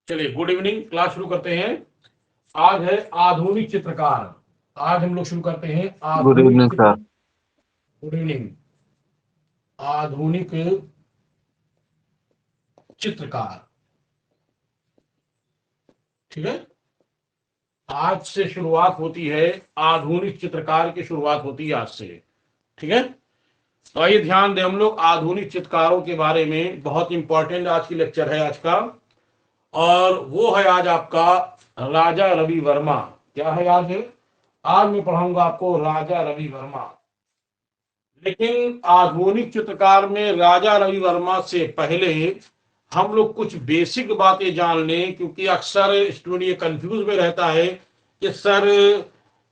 चलिए, good evening. Class शुरू करते हैं। आज है आधुनिक चित्रकार। आज हम लोग शुरू करते हैं गुड आधुनिक इवनिंग चित्र। सर। Good evening. आधुनिक चित्रकार, ठीक है। आज से शुरुआत होती है, आधुनिक चित्रकार की शुरुआत होती है आज से, ठीक है। तो आइए ध्यान दें, हम लोग आधुनिक चित्रकारों के बारे में, बहुत इंपॉर्टेंट आज की लेक्चर है आज का। और वो है आज आपका राजा रवि वर्मा। क्या है आज? आज मैं पढ़ाऊंगा आपको राजा रवि वर्मा। लेकिन आधुनिक चित्रकार में राजा रवि वर्मा से पहले हम लोग कुछ बेसिक बातें जान लें, क्योंकि अक्सर स्टूडेंट ये कंफ्यूज में रहता है कि सर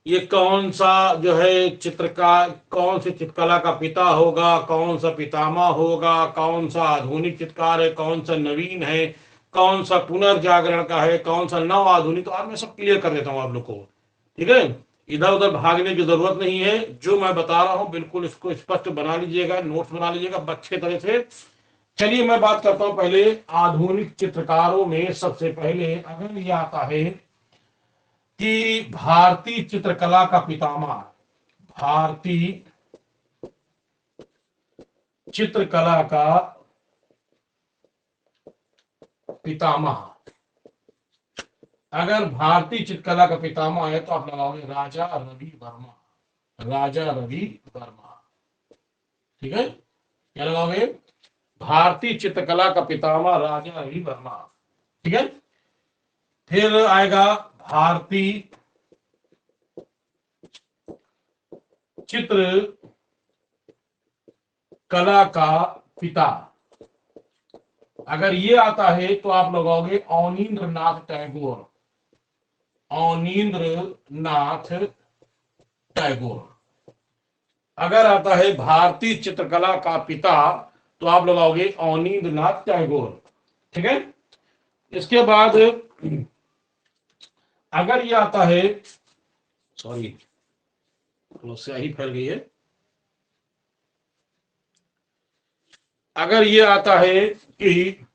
ये कौन सा जो है चित्रकार, कौन सी चित्रकला का पिता होगा, कौन सा पितामह होगा, कौन सा आधुनिक चित्रकार है, कौन सा नवीन है, कौन सा पुनर्जागरण का है, कौन सा नव आधुनिक। तो आज मैं सब क्लियर कर देता हूँ आप लोग को, ठीक है। इधर उधर भागने की जरूरत नहीं है। जो मैं बता रहा हूं बिल्कुल इसको स्पष्ट बना लीजिएगा, नोट्स बना लीजिएगा अच्छे तरह से। चलिए मैं बात करता हूं पहले आधुनिक चित्रकारों में। सबसे पहले अगर ये आता है कि भारतीय चित्रकला का पितामह, भारतीय चित्रकला का पितामह, अगर भारतीय चित्रकला का पितामह है तो आप लगाओगे राजा रवि वर्मा। राजा रवि वर्मा, ठीक है। क्या लगाओगे? भारतीय चित्रकला का पितामह राजा रवि वर्मा, ठीक है। फिर आएगा भारतीय चित्र कला का पिता। अगर ये आता है तो आप लगाओगे अवनींद्र नाथ टैगोर। अवनींद्र नाथ टैगोर। अगर आता है भारतीय चित्रकला का पिता तो आप लगाओगे अवनींद्र नाथ टैगोर, ठीक है। इसके बाद अगर ये आता है, सॉरी स्याही फैल गई है। अगर ये आता है कि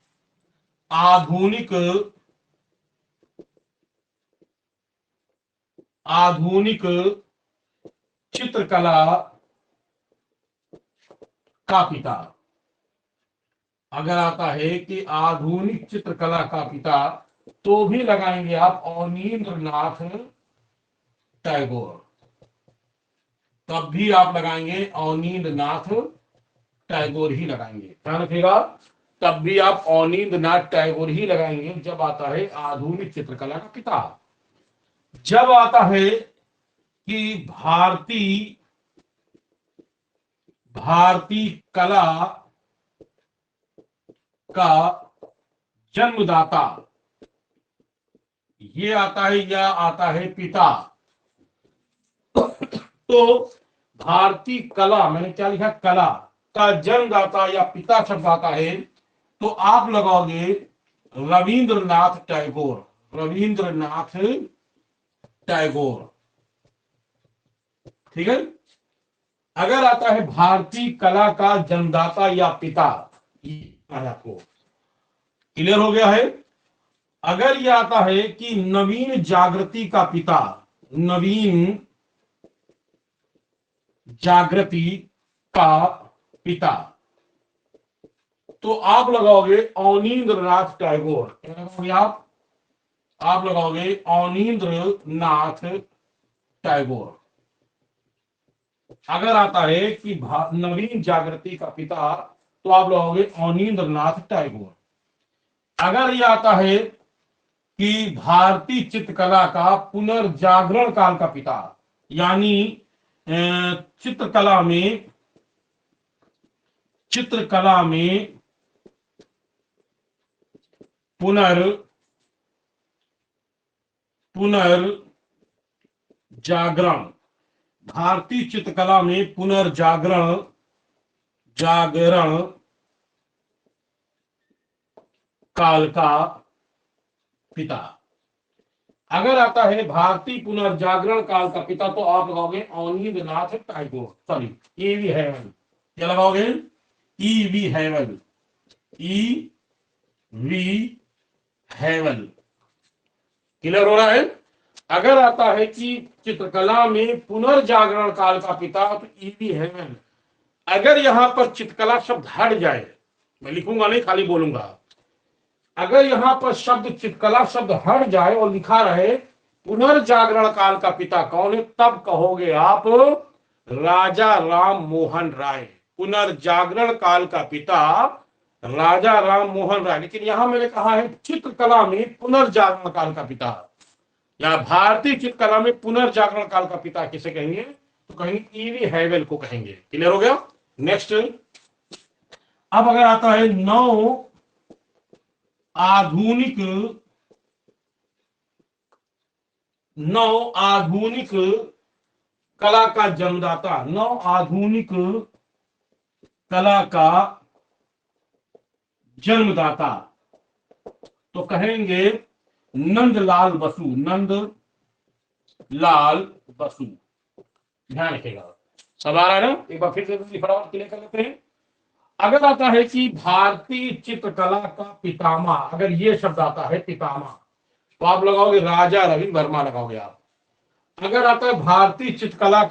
आधुनिक आधुनिक चित्रकला का पिता, अगर आता है कि आधुनिक चित्रकला का पिता, तो भी लगाएंगे आप अवनींद्र नाथ टैगोर। तब भी आप लगाएंगे अवनींद्र नाथ टैगोर ही लगाएंगे, ध्यान रखिएगा। तब भी आप अवनींद्र नाथ टैगोर ही लगाएंगे जब आता है आधुनिक चित्रकला का पिता। जब आता है कि भारतीय भारतीय कला का जन्मदाता, ये आता है या आता है पिता, तो भारतीय कला, मैंने क्या लिखा, कला का जन्मदाता या पिता शब्द आता है तो आप लगाओगे रविंद्रनाथ टैगोर। रविंद्रनाथ टैगोर, ठीक है। अगर आता है भारतीय कला का जन्मदाता या पिता, आपको क्लियर हो गया है। अगर यह आता है कि नवीन जागृति का पिता, नवीन जागृति का पिता, तो आप लगाओगे अवनींद्र नाथ टैगोर। क्या लगाओगे आप लगाओगे अवनींद्र नाथ टैगोर। अगर आता है कि नवीन जागृति का पिता तो आप लगाओगे अवनींद्र नाथ टैगोर। अगर यह आता है कि भारतीय चित्रकला का पुनर्जागरण काल का पिता, यानी चित्रकला में पुनर्जागरण, भारतीय चित्रकला में जागरण काल का पिता। अगर आता है भारतीय पुनर्जागरण काल का पिता तो आप लगाओगे Abanindra Nath Tagore, sorry E B Havell. क्या लगाओगे? E B Havell. E B Havell. Clear हो रहा है? अगर आता है कि चित्रकला में पुनर्जागरण काल का पिता, तो ईवी हैवल। अगर यहां पर चित्रकला शब्द हट जाए, मैं लिखूंगा नहीं, खाली बोलूंगा, अगर यहां पर शब्द चित्रकला शब्द हट जाए और लिखा रहे पुनर्जागरण काल का पिता कौन है, तब कहोगे आप राजा राम मोहन राय। पुनर्जागरण काल का पिता राजा राम मोहन राय। लेकिन यहां मैंने कहा है चित्रकला में पुनर्जागरण काल का पिता, या भारतीय चित्रकला में पुनर्जागरण काल का पिता किसे कहेंगे, तो कहेंगे ईवी हैवेल को कहेंगे। क्लियर हो गया? नेक्स्ट, अब अगर आता है आधुनिक नौ आधुनिक कला का जन्मदाता, नौ आधुनिक कला का जन्मदाता, तो कहेंगे नंदलाल बसु। नंदलाल बसु। ध्यान रखिएगा, सब आ रहा है ना? एक बार फिर से फटाफट क्लियर कर लेते हैं। अगर आता है कि भारतीय चित्रकला का पितामह, अगर ये शब्द आता है पितामह, तो आप लगाओगे राजा रवि वर्मा लगाओगे आप। अगर आता है भारतीय चित्रकला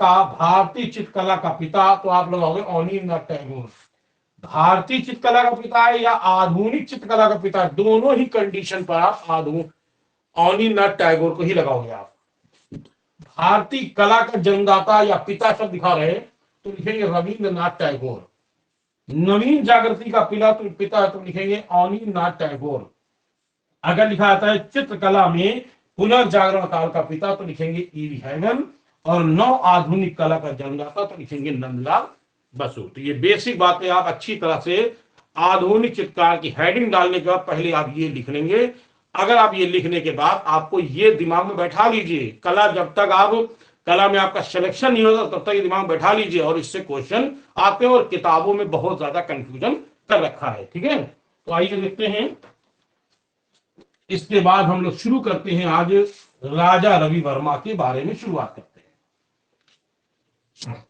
का पिता, तो आप लगाओगे अवनींद्रनाथ टैगोर। भारतीय चित्रकला का पिता है या आधुनिक चित्रकला का पिता, दोनों ही कंडीशन पर आप अवनींद्रनाथ टैगोर को ही लगाओगे आप। भारतीय कला का जन्मदाता या पिता शब्द दिखा रहे तो लिखेंगे रविंद्रनाथ टैगोर। नवीन जागृति का पिता तो लिखेंगे अवनींद्रनाथ टैगोर। अगर लिखा आता है चित्रकला में पुनर्जागरण काल का पिता, तो लिखेंगे ईवी हैवल। और नौ आधुनिक कला का जन्मदाता, तो लिखेंगे नंदलाल बसु। तो ये बेसिक बातें आप अच्छी तरह से आधुनिक चित्रकार की हेडिंग डालने के बाद पहले आप ये लिख लेंगे। अगर आप ये लिखने के बाद आपको ये दिमाग में बैठा लीजिए, कला जब तक आप कला में आपका सिलेक्शन नहीं होता तब तक ये दिमाग में बैठा लीजिए, और इससे क्वेश्चन आते हैं और किताबों में बहुत ज्यादा कंफ्यूजन कर रखा है। ठीक है, तो आइए देखते हैं। इसके बाद हम लोग शुरू करते हैं आज राजा रवि वर्मा के बारे में शुरुआत करते हैं।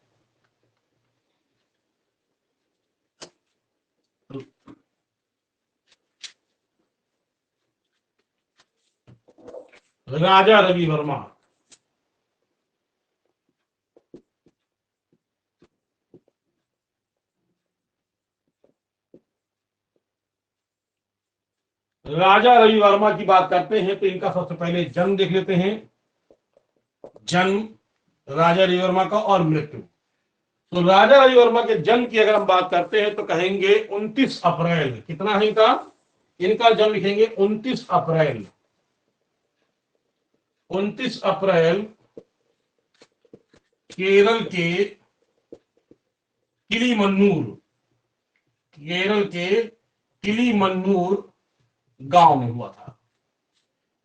राजा रवि वर्मा। राजा रवि वर्मा की बात करते हैं तो इनका सबसे पहले जन्म देख लेते हैं। जन्म राजा रवि वर्मा का और मृत्यु। तो राजा रवि वर्मा के जन्म की अगर हम बात करते हैं तो कहेंगे 29 अप्रैल। कितना है इनका? इनका जन्म लिखेंगे 29 अप्रैल। 29 अप्रैल केरल के किलीमन्नूर, केरल के किलीमन्नूर गांव में हुआ था।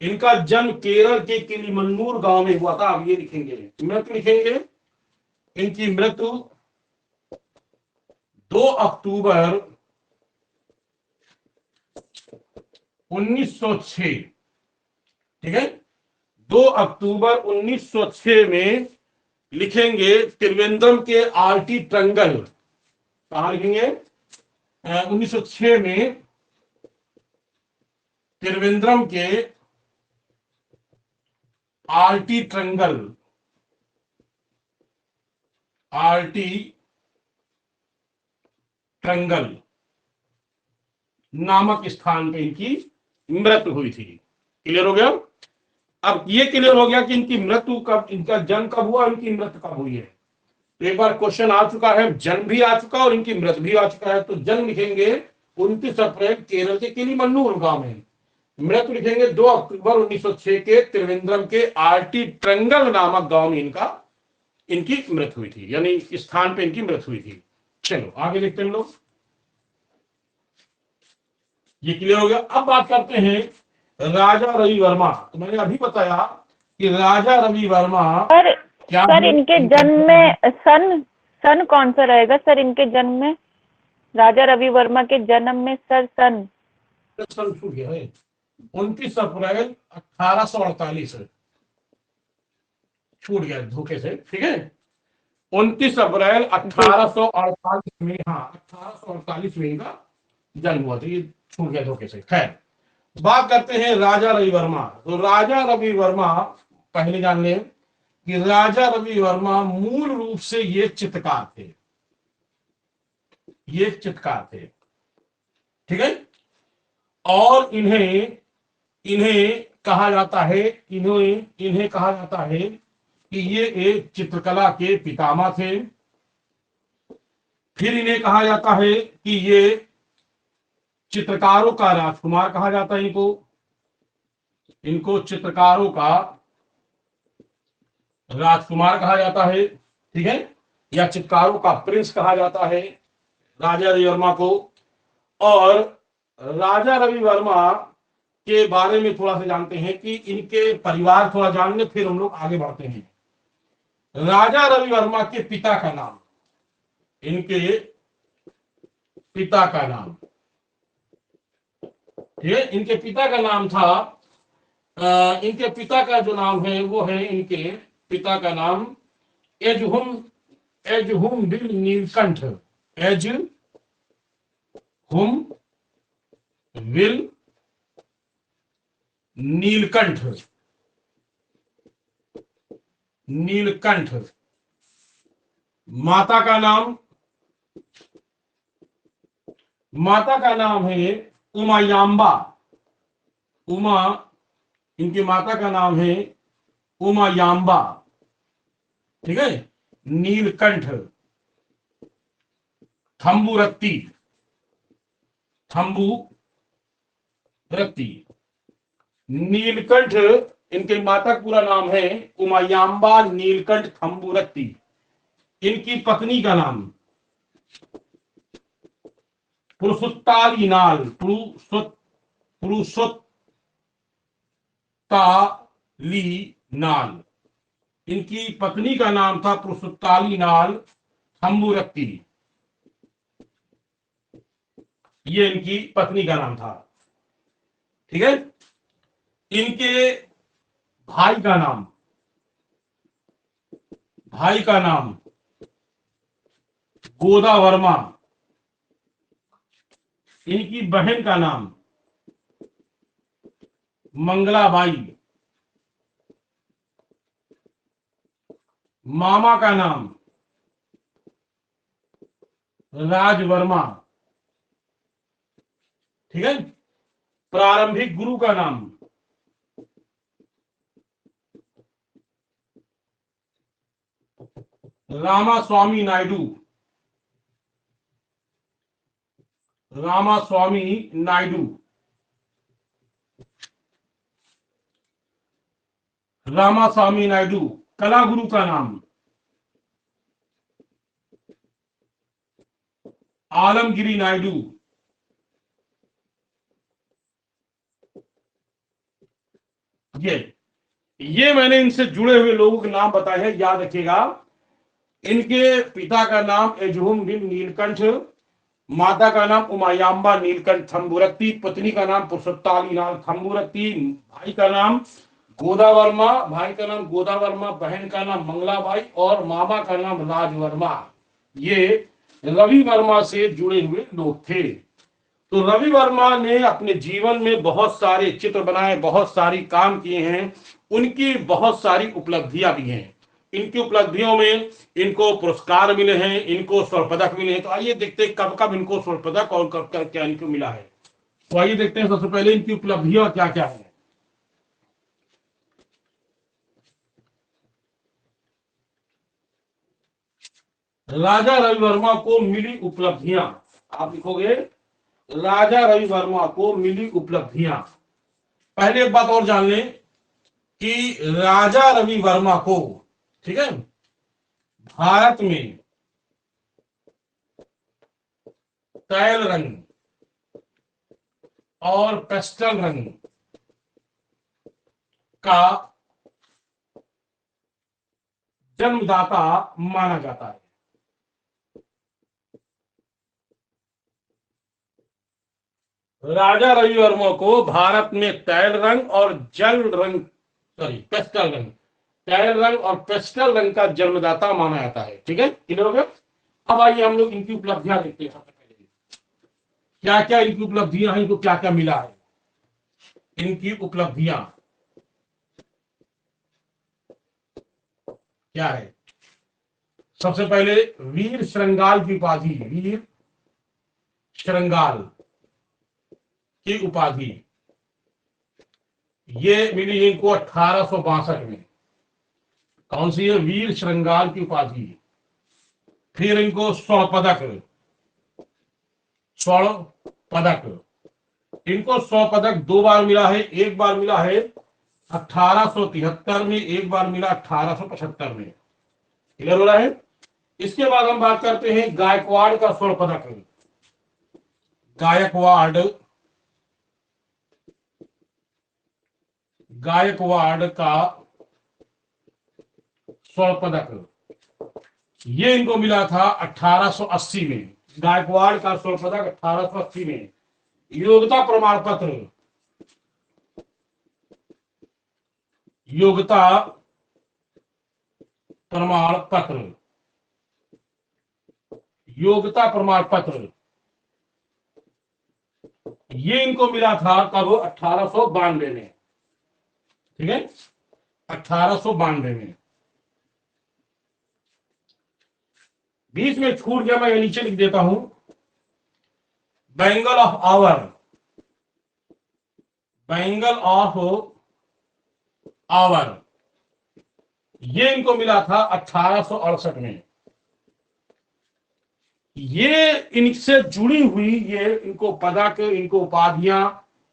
इनका जन्म केरल के किलीमन्नूर गांव में हुआ था। अब ये लिखेंगे, मृत्यु लिखेंगे, इनकी मृत्यु 2 अक्टूबर 1906। ठीक है, 2 अक्टूबर 1906 में लिखेंगे त्रिवेंद्रम के आरटी ट्रंगल। कहा लिखेंगे? 1906 में त्रिवेंद्रम के आरटी ट्रंगल, आरटी ट्रंगल नामक स्थान पे इनकी मृत्यु हुई थी। क्लियर हो गया? अब ये क्लियर हो गया कि इनकी मृत्यु कब, इनका जन्म कब हुआ, इनकी मृत्यु कब हुई है। तो एक बार क्वेश्चन आ चुका है, जन्म भी आ चुका और इनकी मृत्यु भी आ चुका है। तो जन्म लिखेंगे 29 अप्रैल केरल के किलीमन्नूर गांव में। मृत्यु लिखेंगे 2 अक्टूबर 1906 के त्रिवेंद्रम के आरटी ट्रंगल नामक गांव में इनकी मृत्यु हुई थी, यानी इस स्थान पे इनकी मृत्यु हुई थी। चलो आगे देखते हैं लोग। ये क्लियर हो गया। अब बात करते हैं राजा रवि वर्मा। तो मैंने अभी बताया कि राजा रवि वर्मा क्या सर इनके जन्म में सन कौन सा रहेगा सर? इनके जन्म में, राजा रवि वर्मा के जन्म में सर सन छूट गया है। 29 अप्रैल 1848 छूट गया धोखे से। ठीक है, 29 अप्रैल 1848 में, हाँ 1848 में इनका जन्म हुआ था। ये छूट गया धोखे से। खैर, बात करते हैं राजा रवि वर्मा। तो राजा रवि वर्मा पहले जान लें कि राजा रवि वर्मा मूल रूप से ये चित्रकार थे, ये चित्रकार थे, ठीक है। और इन्हें इन्हें कहा जाता है, इन्हें इन्हें कहा जाता है कि ये एक चित्रकला के पितामह थे। फिर इन्हें कहा जाता है कि ये चित्रकारों का राजकुमार कहा जाता है। इनको इनको चित्रकारों का राजकुमार कहा जाता है, ठीक है, या चित्रकारों का प्रिंस कहा जाता है राजा रवि वर्मा को। और राजा रवि वर्मा के बारे में थोड़ा सा जानते हैं कि इनके परिवार थोड़ा जान ले, फिर हम लोग आगे बढ़ते हैं। राजा रवि वर्मा के पिता का नाम, इनके पिता का नाम, ठीक है, इनके पिता का नाम था, इनके पिता का जो नाम है वो है, इनके पिता का नाम एजहुम एजहुम बिल नीलकंठ, एजहुम विल नीलकंठ, नीलकंठ। माता का नाम, माता का नाम है उमायांबा, उमा, इनकी माता का नाम है उमायांबा, ठीक है। नीलकंठ थंबुरत्ती, थंबुरत्ती, नीलकंठ, इनके माता का पूरा नाम है उमायांबा नीलकंठ थंबुरत्ती। इनकी पत्नी का नाम पुरुषोत्तालीनाल, पुरुषोत्तालीनाल, इनकी पत्नी का नाम था पुरुषोत्तालीनाल थंबुरत्ती, ये इनकी पत्नी का नाम था, ठीक है। इनके भाई का नाम, भाई का नाम गोदा वर्मा, इनकी बहन का नाम मंगलाबाई, मामा का नाम राज वर्मा, ठीक है। प्रारंभिक गुरु का नाम रामास्वामी नायडू, रामास्वामी नायडू, रामास्वामी नायडू। कला गुरु का नाम आलमगिरी नायडू, ये मैंने इनसे जुड़े हुए लोगों के नाम बताए हैं, याद रखिएगा। इनके पिता का नाम एजहुम बिन नीलकंठ, माता का नाम उमायांबा नीलकंठ थंबुरत्ती, पत्नी का नाम पुरुषोत्तालीनाल थंबुरत्ती, भाई का नाम गोदा वर्मा, बहन का नाम मंगलाबाई और मामा का नाम राज वर्मा। ये रवि वर्मा से जुड़े हुए लोग थे। तो रवि वर्मा ने अपने जीवन में बहुत सारे चित्र बनाए, बहुत सारी काम किए हैं, उनकी बहुत सारी उपलब्धियां भी हैं। इनकी उपलब्धियों में इनको पुरस्कार मिले हैं, इनको स्वर्ण पदक मिले हैं। तो आइए देखते हैं कब कब इनको स्वर्ण पदक और कब कब क्या इनको मिला है। तो आइए देखते हैं सबसे पहले इनकी उपलब्धियां क्या क्या है। राजा रवि वर्मा को मिली उपलब्धियां, आप लिखोगे राजा रवि वर्मा को मिली उपलब्धियां। पहले एक बात और जान लें कि राजा रवि वर्मा को, ठीक है, भारत में तैल रंग और पेस्टल रंग का जन्मदाता माना जाता है। राजा रवि वर्मा को भारत में तैल रंग और जल रंग, सॉरी पेस्टल रंग, तैल रंग और पेस्टल रंग का जन्मदाता माना जाता है, ठीक है, क्लियर हो गया। अब आइए हम लोग इनकी उपलब्धियां देखते हैं। सबसे पहले क्या क्या इनकी उपलब्धियां हैं, इनको क्या क्या मिला है। इनकी उपलब्धियां क्या है। सबसे पहले वीर श्रृंगाल की उपाधि, वीर श्रृंगाल की उपाधि ये मिली इनको 1862 में। कौन सी है? वीर श्रृंगाल की उपाधि। फिर इनको स्वर्ण पदक, स्वर्ण पदक, इनको स्वर्ण पदक 2 बार मिला है। एक बार मिला है 1873 में, एक बार मिला 1875 में। क्लियर हो रहा है? इसके बाद हम बात करते हैं गायकवाड़ का स्वर्ण पदक। गायकवाड़, गायकवाड़ का स्वर्ण पदक ये इनको मिला था 1880 में। गायकवाड़ का स्वर्ण पदक 1880 में। योग्यता प्रमाण पत्र, योग्यता प्रमाण पत्र, योग्यता प्रमाण पत्र ये इनको मिला था कब? 1892 में। ठीक है, 1892 में। बीच में छूट गया, मैं नीचे लिख देता हूं। बैंगल ऑफ आवर, बैंगल ऑफ आवर ये इनको मिला था 1868 में। ये इनसे जुड़ी हुई ये इनको पदक, इनको उपाधियां,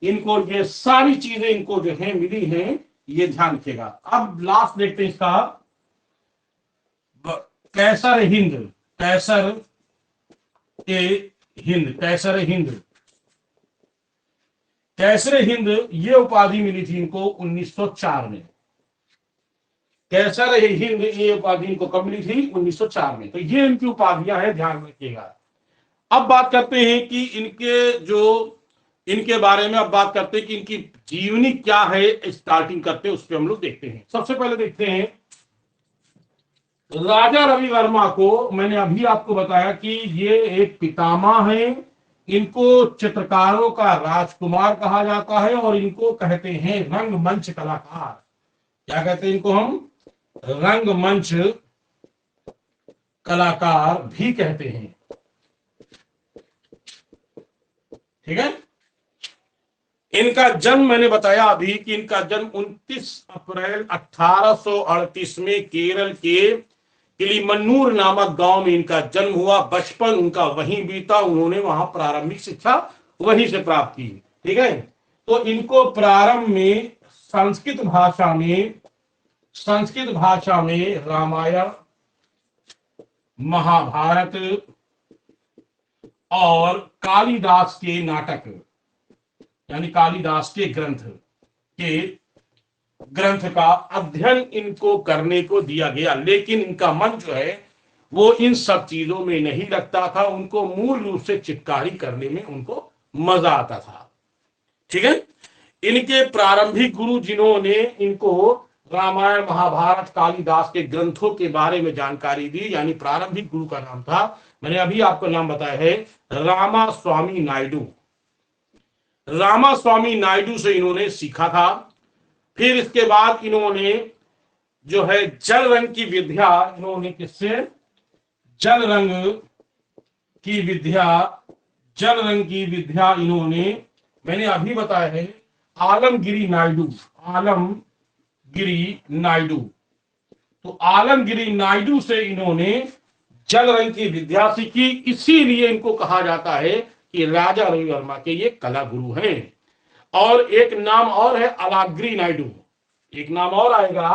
इनको ये सारी चीजें इनको जो है मिली हैं, ये ध्यान रखिएगा। अब लास्ट देखते हैं इसका कैसर हिंद, कैसर ए हिंद, कैसर हिंद, कैसर हिंद ये उपाधि मिली थी इनको 1904 में। कैसर हिंद ये उपाधि इनको कब मिली थी? 1904 में। तो ये इनकी उपाधियां हैं, ध्यान रखिएगा। अब बात करते हैं कि इनके जो इनके बारे में, अब बात करते हैं कि इनकी जीवनी क्या है। स्टार्टिंग करते हैं, उस पर हम लोग देखते हैं। सबसे पहले देखते हैं राजा रवि वर्मा को। मैंने अभी आपको बताया कि ये एक पितामह है। इनको चित्रकारों का राजकुमार कहा जाता है और इनको कहते हैं रंगमंच कलाकार। क्या कहते हैं इनको? हम रंगमंच कलाकार भी कहते हैं। ठीक है। इनका जन्म मैंने बताया अभी कि इनका जन्म 29 अप्रैल 1838 में केरल के किलीमन्नूर नामक गांव में इनका जन्म हुआ। बचपन उनका वहीं बीता। उन्होंने वहां प्रारंभिक शिक्षा वहीं से प्राप्त की। ठीक है। तो इनको प्रारंभ में संस्कृत भाषा में रामायण, महाभारत और कालिदास के नाटक, यानी कालिदास के ग्रंथ का अध्ययन इनको करने को दिया गया। लेकिन इनका मन जो है वो इन सब चीजों में नहीं लगता था। उनको मूल रूप से चित्रकारी करने में उनको मजा आता था। ठीक है। इनके प्रारंभिक गुरु जिन्होंने इनको रामायण, महाभारत, कालिदास के ग्रंथों के बारे में जानकारी दी, यानी प्रारंभिक गुरु का नाम था, मैंने अभी आपको नाम बताया है, रामास्वामी नायडू। रामास्वामी नायडू से इन्होंने सीखा था। फिर इसके बाद इन्होंने जो है जल रंग की विद्या, इन्होंने किससे? जल रंग की विद्या इन्होंने, मैंने अभी बताया है, आलमगिरी नायडू। तो आलमगिरी नायडू से इन्होंने जल रंग की विद्या सीखी। इसीलिए इनको कहा जाता है कि राजा रवि वर्मा के ये कला गुरु हैं। और एक नाम और है अलाग्री नायडू, एक नाम और आएगा,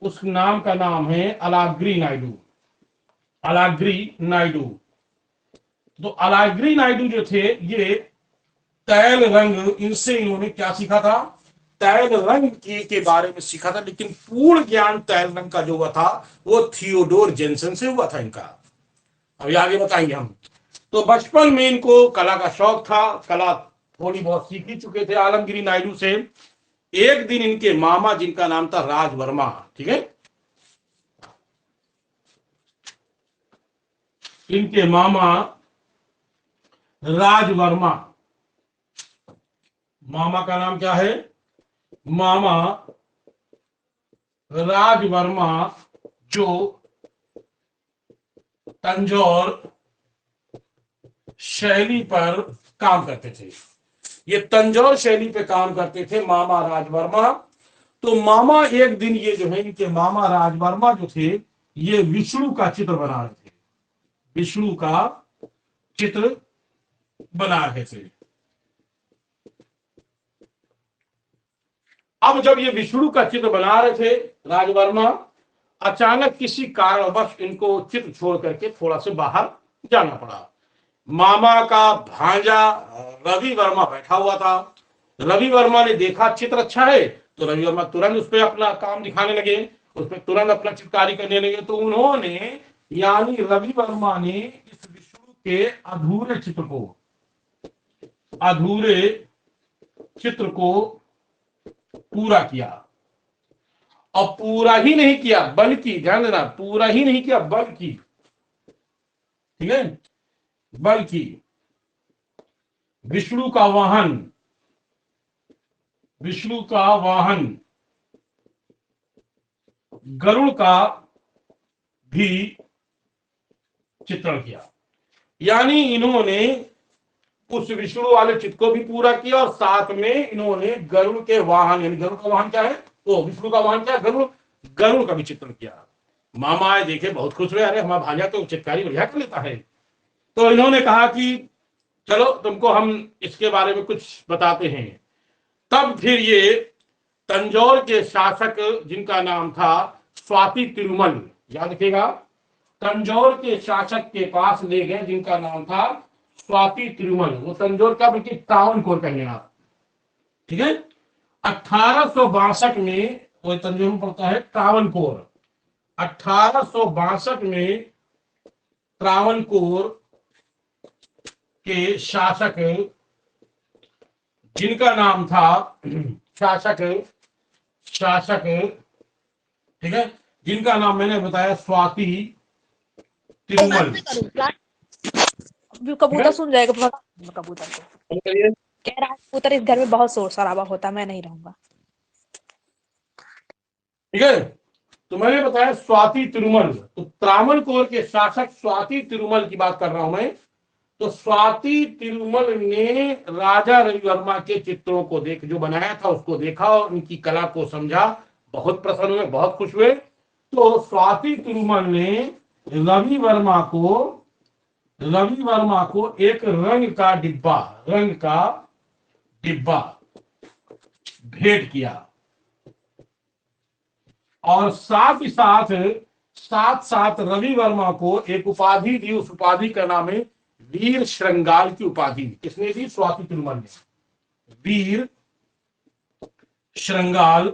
उस नाम का नाम है अलाग्री नायडू। तो अलाग्री नायडू जो थे ये तैल रंग, इनसे इन्होंने क्या सीखा था? तैल रंग के बारे में सीखा था। लेकिन पूर्ण ज्ञान तैल रंग का जो हुआ था वो थियोडोर जेनसन से हुआ था इनका। अभी आगे बताएंगे हम। तो बचपन में इनको कला का शौक था, कला थोड़ी बहुत सीख ही चुके थे आलमगिरी नायडू से। एक दिन इनके मामा, जिनका नाम था राज वर्मा, ठीक है, इनके मामा राज वर्मा, मामा का नाम क्या है? मामा राजवर्मा जो तंजौर शैली पर काम करते थे। ये तंजौर शैली पे काम करते थे मामा राजवर्मा। तो मामा एक दिन ये जो है इनके मामा राजवर्मा जो थे ये विष्णु का चित्र बना रहे थे, विष्णु का चित्र बना रहे थे। अब जब ये विष्णु का चित्र बना रहे थे राजवर्मा, अचानक किसी कारणवश इनको चित्र छोड़ करके थोड़ा से बाहर जाना पड़ा। मामा का भांजा रवि वर्मा बैठा हुआ था। रवि वर्मा ने देखा चित्र अच्छा है तो रवि वर्मा तुरंत उस पर अपना काम दिखाने लगे, उस पर तुरंत अपना चित्रकारी करने लगे। तो उन्होंने यानी रवि वर्मा ने इस विष्णु के अधूरे चित्र को पूरा किया। और पूरा ही नहीं किया बल्कि, ध्यान देना, पूरा ही नहीं किया बल्कि, ठीक है, बल्कि विष्णु का वाहन गरुड़ का भी चित्रण किया। यानी इन्होंने उस विष्णु वाले चित्र को भी पूरा किया और साथ में इन्होंने गरुड़ के वाहन, यानी गरुड़ का वाहन क्या है, वो विष्णु का वाहन क्या है, गरुड़ का भी चित्रण किया। मामा आए देखे बहुत खुश हुए, अरे हमारा भांजा तो चित्रकारी बढ़िया कर लेता है। तो इन्होंने कहा कि चलो तुमको हम इसके बारे में कुछ बताते हैं। तब फिर ये तंजौर के शासक जिनका नाम था स्वाति तिरुमल, याद रखिएगा, तंजौर के शासक के पास ले गए जिनका नाम था स्वाति तिरुमल। वो तंजौर का बल्कि त्रावणकोर कहेंगे आप, ठीक है। 1862 में वो तंजौर में पड़ता है त्रावणकोर। 1862 में त्रावणकोर के शासक जिनका नाम था शासक, ठीक है, जिनका नाम मैंने बताया स्वाति तिरुमल। कबूतर सुन जाएगा, कबूतर को कह रहा है कबूतर इस घर में बहुत शोर शराबा होता, मैं नहीं रहूंगा। ठीक है, तो मैंने बताया स्वाति तिरुमल। तो त्रावणकोर के शासक स्वाति तिरुमल की बात कर रहा हूं मैं। तो स्वाति तिरुमल ने राजा रवि वर्मा के चित्रों को जो बनाया था उसको देखा और उनकी कला को समझा, बहुत प्रसन्न हुए, बहुत खुश हुए। तो स्वाति तिरुमल ने रवि वर्मा को एक रंग का डिब्बा भेंट किया और साथ ही साथ रवि वर्मा को एक उपाधि दी। उस उपाधि का नाम है वीर श्रृंगाल की उपाधि। किसने दी? स्वाति तिरुमल ने। वीर श्रृंगाल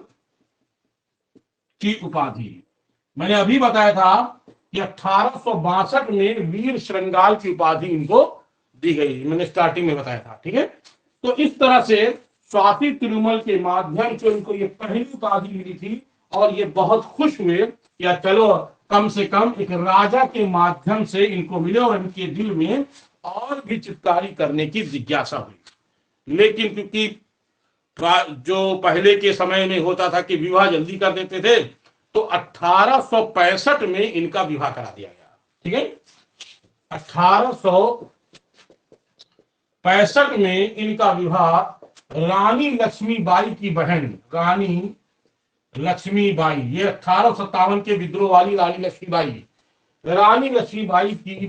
की उपाधि मैंने अभी बताया था कि 1862 में वीर श्रृंगाल की उपाधि इनको दी गई, मैंने स्टार्टिंग में बताया था, ठीक है। तो इस तरह से स्वाति तिरुमल के माध्यम से उनको ये पहली उपाधि मिली थी और ये बहुत खुश हुए या चलो कम से कम एक राजा के माध्यम से इनको मिले और इनके दिल में और भी चित्रकारी करने की जिज्ञासा हुई। लेकिन क्योंकि जो पहले के समय में होता था कि विवाह जल्दी कर देते थे, तो 1865 में इनका विवाह करा दिया गया, ठीक है। 1865 में इनका विवाह रानी लक्ष्मीबाई की बहन, रानी लक्ष्मीबाई, ये 1857 के विद्रोह वाली रानी लक्ष्मीबाई की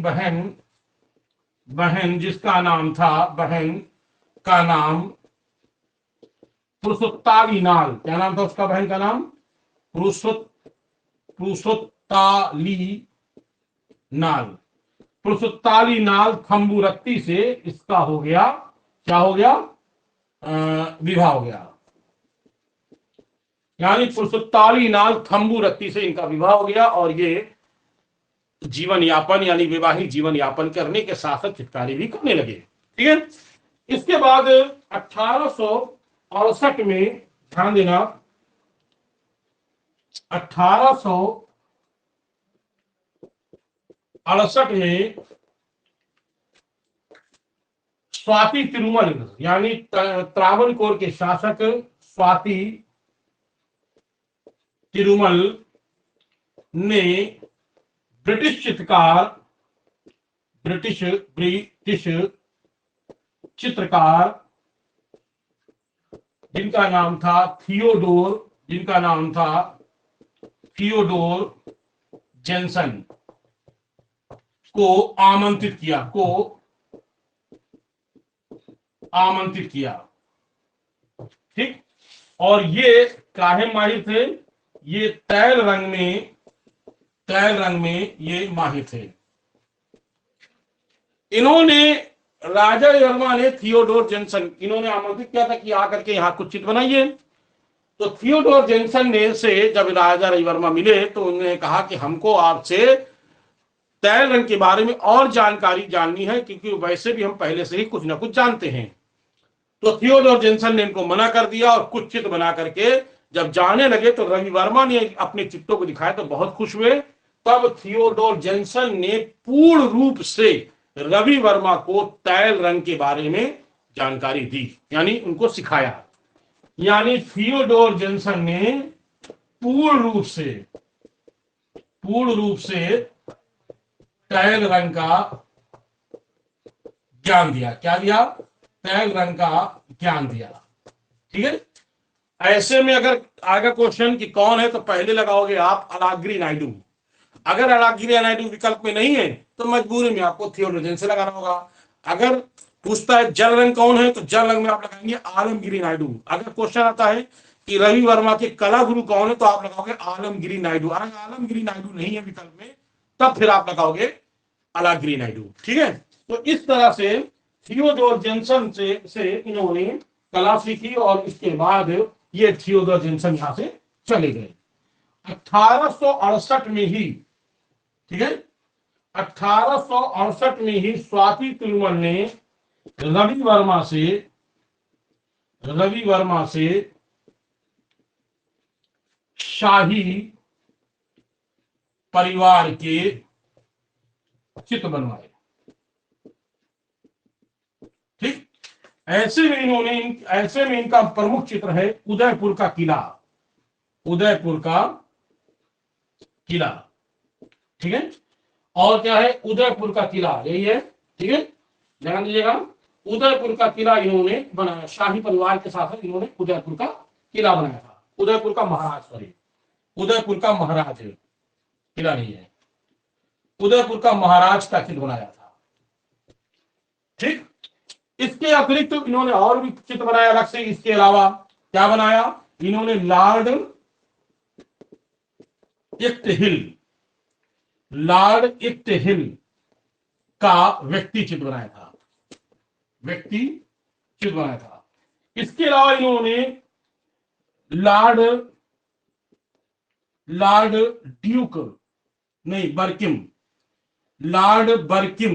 बहन जिसका नाम था, बहन का नाम पुरुषोत्ताली नाल। क्या नाम था उसका बहन का नाम? पुरुषोत्ताली नाल खम्बूरत्ती से इसका हो गया, क्या हो गया? विवाह हो गया। यानी पुरुषोत्ताली नाल खम्बूरत्ती से इनका विवाह हो गया और ये जीवन यापन यानी वैवाहिक जीवन यापन करने के साथ साथ चित्रकारी भी करने लगे, ठीक है। इसके बाद 1868 में, ध्यान देना, 1868 में स्वाति तिरुमल यानी त्रावणकोर के शासक स्वाति तिरुमल ने ब्रिटिश चित्रकार जिनका नाम था थियोडोर जेंसन को आमंत्रित किया। ठीक। और ये काहे माहिर थे? ये तैल रंग में ये माहिर थे। इन्होंने राजा वर्मा ने थियोडोर जेंसन इन्होंने आमंत्रित किया था कि आकर के यहाँ कुछ चित्र बनाइए। तो थियोडोर जेंसन ने से जब राजा रविवर्मा मिले तो उन्होंने कहा कि हमको आपसे तैल रंग के बारे में और जानकारी जाननी है, क्योंकि वैसे भी हम पहले से ही कुछ ना कुछ जानते हैं। तो थियोडोर जेंसन ने इनको मना कर दिया और कुछ चित्र बना करके जब जाने लगे तो रवि वर्मा ने अपने चित्रों को दिखाया तो बहुत खुश हुए। तब थियोडोर जेंसन ने पूर्ण रूप से रवि वर्मा को तैल रंग के बारे में जानकारी दी, यानी उनको सिखाया। यानी थियोडोर जेंसन ने पूर्ण रूप से तैल रंग का ज्ञान दिया। क्या दिया? तैल रंग का ज्ञान दिया। ठीक है। ऐसे में अगर आगे क्वेश्चन कि कौन है तो पहले लगाओगे आप अलागिरी नायडू। अगर अलागिरी नायडू विकल्प में नहीं है तो मजबूरी में आपको थियोडोर जेंसन लगाना होगा। अगर पूछता है जल रंग कौन है तो जल रंग में आप लगाएंगे आलमगिरी नायडू। अगर क्वेश्चन आता है कि रवि वर्मा के कला गुरु कौन है तो आप लगाओगे आलमगिरी नायडू। अगर आलमगिरी नायडू नहीं है विकल्प में तब फिर आप लगाओगे अलागिरी नायडू। ठीक है। तो इस तरह से थियोडोर जेंसन से इन्होंने कला सीखी और इसके बाद ये थियोडोर जेंसन यहां से चले गए। 1868 में ही, ठीक है, 1868 में ही स्वाति तिरुमल ने रवि वर्मा से शाही परिवार के चित्र बनवाए। ठीक। ऐसे में इनका प्रमुख चित्र है उदयपुर का किला। ठीक है। और क्या है? उदयपुर का किला, यही है। ठीक है, ध्यान दीजिएगा। उदयपुर का किला इन्होंने बनाया, शाही परिवार के साथ इन्होंने उदयपुर का किला बनाया था। उदयपुर का महाराज किला नहीं है, उदयपुर का महाराज का चित्र बनाया था। ठीक। इसके अतिरिक्त तो इन्होंने और भी चित्र बनाया अलग से। इसके अलावा क्या बनाया? इन्होंने लॉर्ड इक्ट हिल का व्यक्ति चित्र बनाया था। इसके अलावा इन्होंने लॉर्ड बर्किम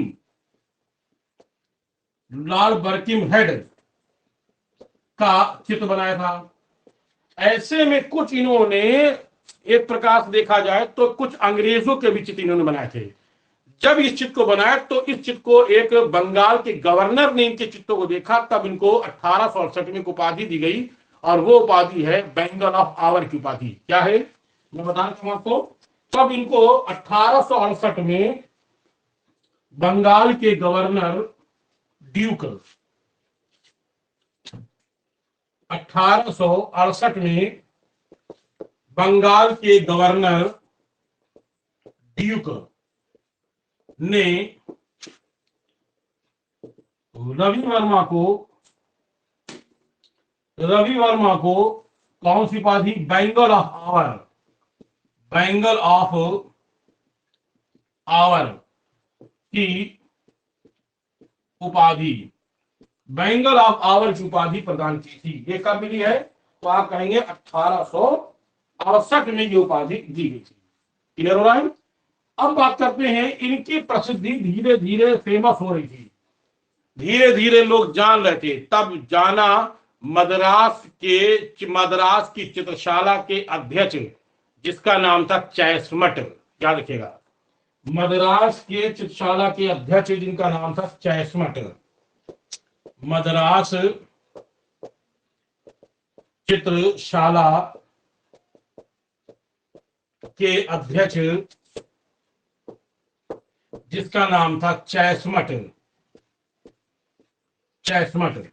हेड का चित्र बनाया था। ऐसे में कुछ इन्होंने, एक प्रकार से देखा जाए तो कुछ अंग्रेजों के भी चित्र इन्होंने बनाए थे। जब इस चित्र को बनाया तो इस चित्र को एक बंगाल के गवर्नर ने इनके चित्रों को देखा, तब इनको 1868 में उपाधि दी गई और वो उपाधि है बेंगल ऑफ आवर की उपाधि। क्या है मैं बताना चाहूंगा आपको। तब इनको 1868 में बंगाल के गवर्नर ड्यूक 1868 में बंगाल के गवर्नर ड्यूक ने रवि वर्मा को कौन सी उपाधि? बेंगल ऑफ आवर की उपाधि, बेंगल ऑफ आवर की उपाधि प्रदान की थी। ये कब मिली है? तो आप कहेंगे 1868 में ये उपाधि दी गई थी। क्लियर हो रहा है? अब बात करते हैं, इनकी प्रसिद्धि धीरे धीरे फेमस हो रही थी, धीरे धीरे लोग जान रहे थे। तब जाना मद्रास की चित्रशाला के अध्यक्ष जिसका नाम था चैसमट, याद रखिएगा, मद्रास के चित्रशाला के अध्यक्ष जिनका नाम था चैसमट, मद्रास चित्रशाला के अध्यक्ष जिसका नाम था चैस्मट।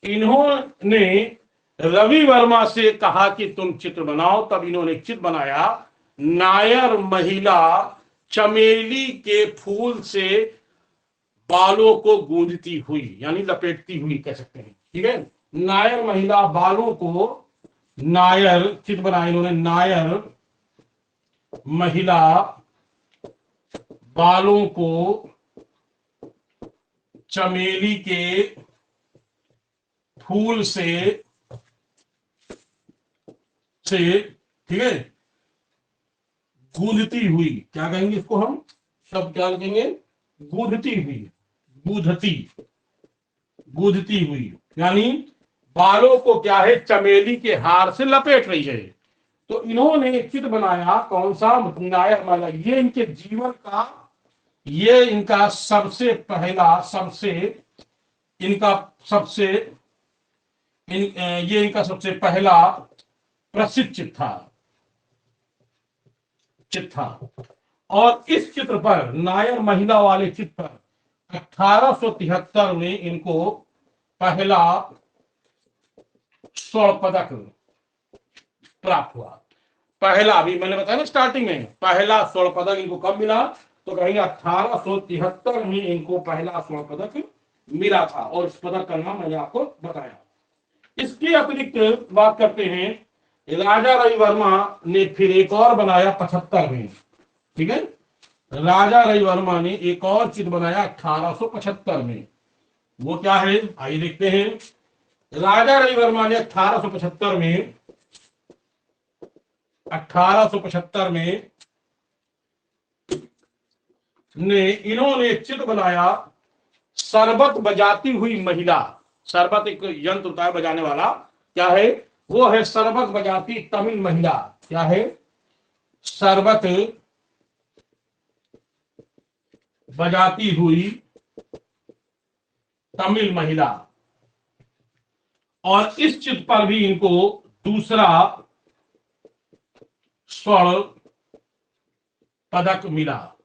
इन्होंने रवि वर्मा से कहा कि तुम चित्र बनाओ, तब इन्होंने चित्र बनाया नायर महिला चमेली के फूल से बालों को गूंजती हुई, यानी लपेटती हुई कह सकते हैं। ठीक है, नायर महिला बालों को, नायर चित्र बनाया इन्होंने, नायर महिला बालों को चमेली के फूल से ठीक है, गूंजती हुई, क्या कहेंगे इसको हम शब्द क्या कहेंगे, गूंजती हुई, यानी बालों को क्या है, चमेली के हार से लपेट रही है। तो इन्होंने एक चित्र बनाया, कौन सा, नायर महिला। ये इनके जीवन का, ये इनका सबसे पहला, ये इनका सबसे पहला प्रसिद्ध चित्र था। और इस चित्र पर, नायर महिला वाले चित्र पर 1873 में इनको पहला स्वर्ण पदक प्राप्त हुआ। पहला, अभी मैंने बताया ना स्टार्टिंग में, पहला स्वर्ण पदक इनको कब मिला, तो कहेंगे 1873 में इनको पहला स्वर्ण पदक मिला था। और इस पदक का नाम मैंने आपको बताया। इसके अतिरिक्त बात करते हैं, राजा रवि वर्मा ने फिर एक और बनाया 75 में। ठीक है, राजा रवि वर्मा ने एक और चित्र बनाया 1875 में। वो क्या है, आइए देखते हैं। राजा रवि वर्मा ने 1875 में इन्होंने चित्र बनाया शरबत बजाती हुई महिला। शरबत एक यंत्र होता है बजाने वाला, क्या है वो, है शरबत बजाती तमिल महिला। क्या है, शरबत बजाती हुई तमिल महिला। और इस चित्र पर भी इनको दूसरा स्वर्ण पदक मिला।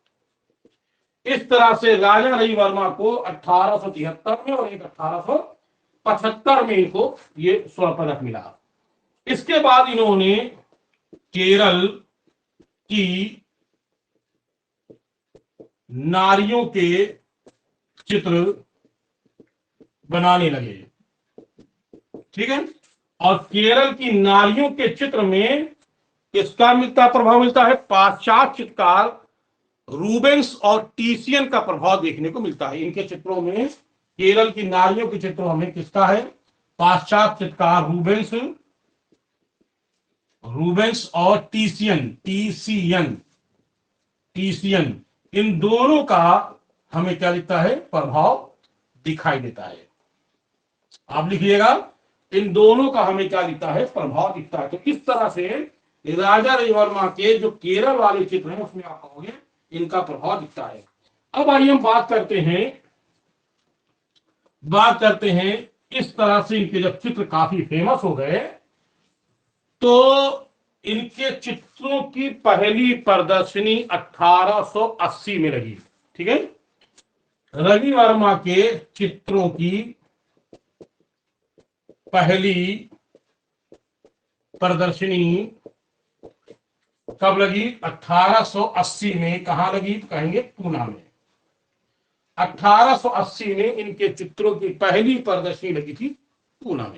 इस तरह से राजा रवि वर्मा को 1873 में और एक 1875 में इनको ये स्वर्ण पदक मिला। इसके बाद इन्होंने केरल की नारियों के चित्र बनाने लगे। ठीक है, और केरल की नारियों के चित्र में किसका प्रभाव मिलता है, पाश्चात्य चित्रकार रूबेंस और टीसियन का प्रभाव देखने को मिलता है। इनके चित्रों में, केरल की नारियों के चित्रों में किसका है, पाश्चात्य चित्रकार रूबेंस और टीसियन, इन दोनों का हमें क्या दिखता है, प्रभाव दिखाई देता है। आप लिखिएगा, इन दोनों का हमें क्या दिखता है, प्रभाव दिखता है। तो इस तरह से राजा रवि वर्मा के जो केरल वाले चित्र हैं उसमें आप कहोगे इनका प्रभाव दिखता है। अब आइए हम बात करते हैं इस तरह से इनके जब चित्र काफी फेमस हो गए तो इनके चित्रों की पहली प्रदर्शनी 1880 में लगी। ठीक है, रवि वर्मा के चित्रों की पहली प्रदर्शनी कब लगी, 1880 में। कहां लगी, कहेंगे पूना में। 1880 में इनके चित्रों की पहली प्रदर्शनी लगी थी पूना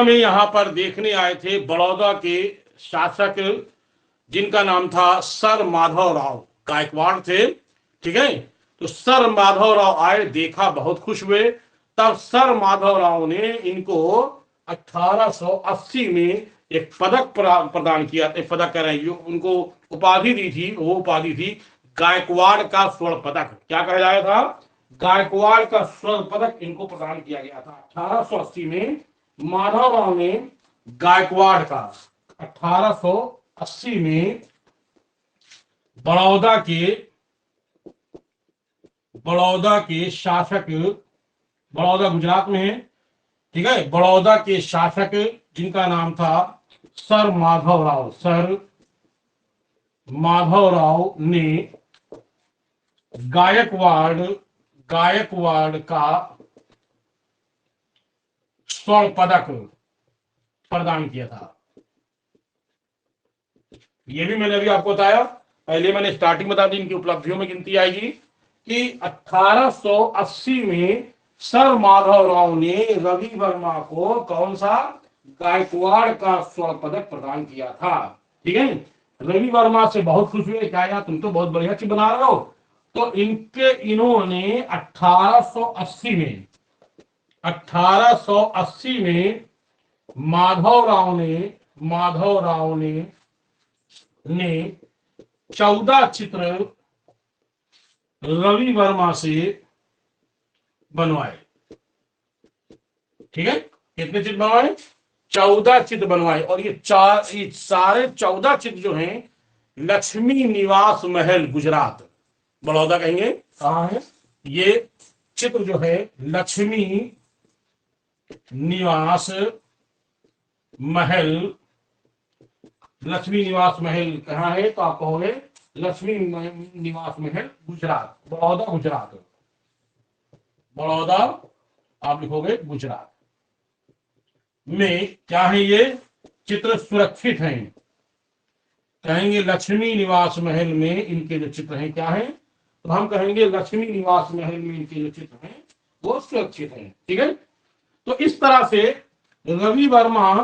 में। यहां पर देखने आए थे बड़ौदा के शासक जिनका नाम था सर माधवराव गायकवाड़ थे। ठीक है, तो सर माधवराव आए, देखा, बहुत खुश हुए। तब सर माधवराव ने इनको 1880 में एक पदक प्रदान किया। एक पदक कह रहे हैं, उनको उपाधि दी थी, वो उपाधि थी गायकवाड़ का स्वर्ण पदक। क्या कहा जाया था, गायकवाड़ का स्वर्ण पदक इनको प्रदान किया गया था 1880 में। माधवराव ने गायकवाड़ का 1880 में बड़ौदा के शासक, बड़ौदा गुजरात में है। ठीक है, बड़ौदा के शासक जिनका नाम था सर माधव राव ने गायकवाड़ का स्वर्ण पदक प्रदान किया था। ये भी मैंने अभी आपको बताया, पहले मैंने स्टार्टिंग बता दी, इनकी उपलब्धियों में गिनती आएगी कि 1880 में सर माधव राव ने रवि वर्मा को कौन सा गायकवाड़ का स्वर्ण पदक प्रदान किया था। ठीक है, रवि वर्मा से बहुत खुश हुए, क्या यार तुम तो बहुत बढ़िया चीज बना रहे हो। तो इन्होंने 1880 में माधव राव ने 14 चित्र रवि वर्मा से बनवाए। ठीक है, कितने चित्र बनवाए? 14 चित्र बनवाए। और ये सारे 14 चित्र जो हैं लक्ष्मी निवास महल गुजरात, बड़ौदा कहेंगे, कहां है ये चित्र जो है? लक्ष्मी निवास महल कहां है? तो आप कहोगे लक्ष्मी निवास महल गुजरात, बड़ौदा आप लिखोगे गुजरात में। क्या है ये चित्र? सुरक्षित हैं। कहेंगे लक्ष्मी निवास महल में इनके जो चित्र हैं क्या है? तो हम कहेंगे लक्ष्मी निवास महल में इनके जो चित्र हैं वो सुरक्षित हैं। ठीक है, तो इस तरह से रवि वर्मा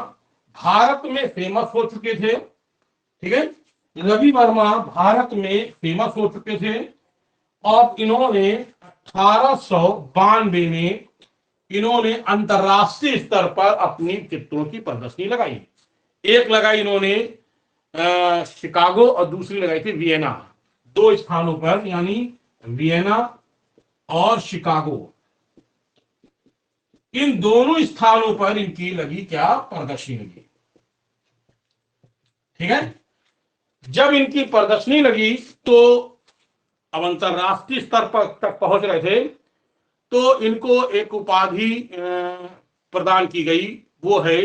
भारत में फेमस हो चुके थे। ठीक है, रवि वर्मा भारत में फेमस हो चुके थे और इन्होंने 1892 में इन्होंने अंतरराष्ट्रीय स्तर पर अपनी चित्रों की प्रदर्शनी लगाई। एक लगाई इन्होंने शिकागो और दूसरी लगाई थी वियना, 2 स्थानों पर, यानी वियना और शिकागो, इन दोनों स्थानों पर इनकी लगी क्या? प्रदर्शनी लगी। ठीक है, जब इनकी प्रदर्शनी लगी तो अब अंतरराष्ट्रीय स्तर पर तक पहुंच रहे थे, तो इनको एक उपाधि प्रदान की गई, वो है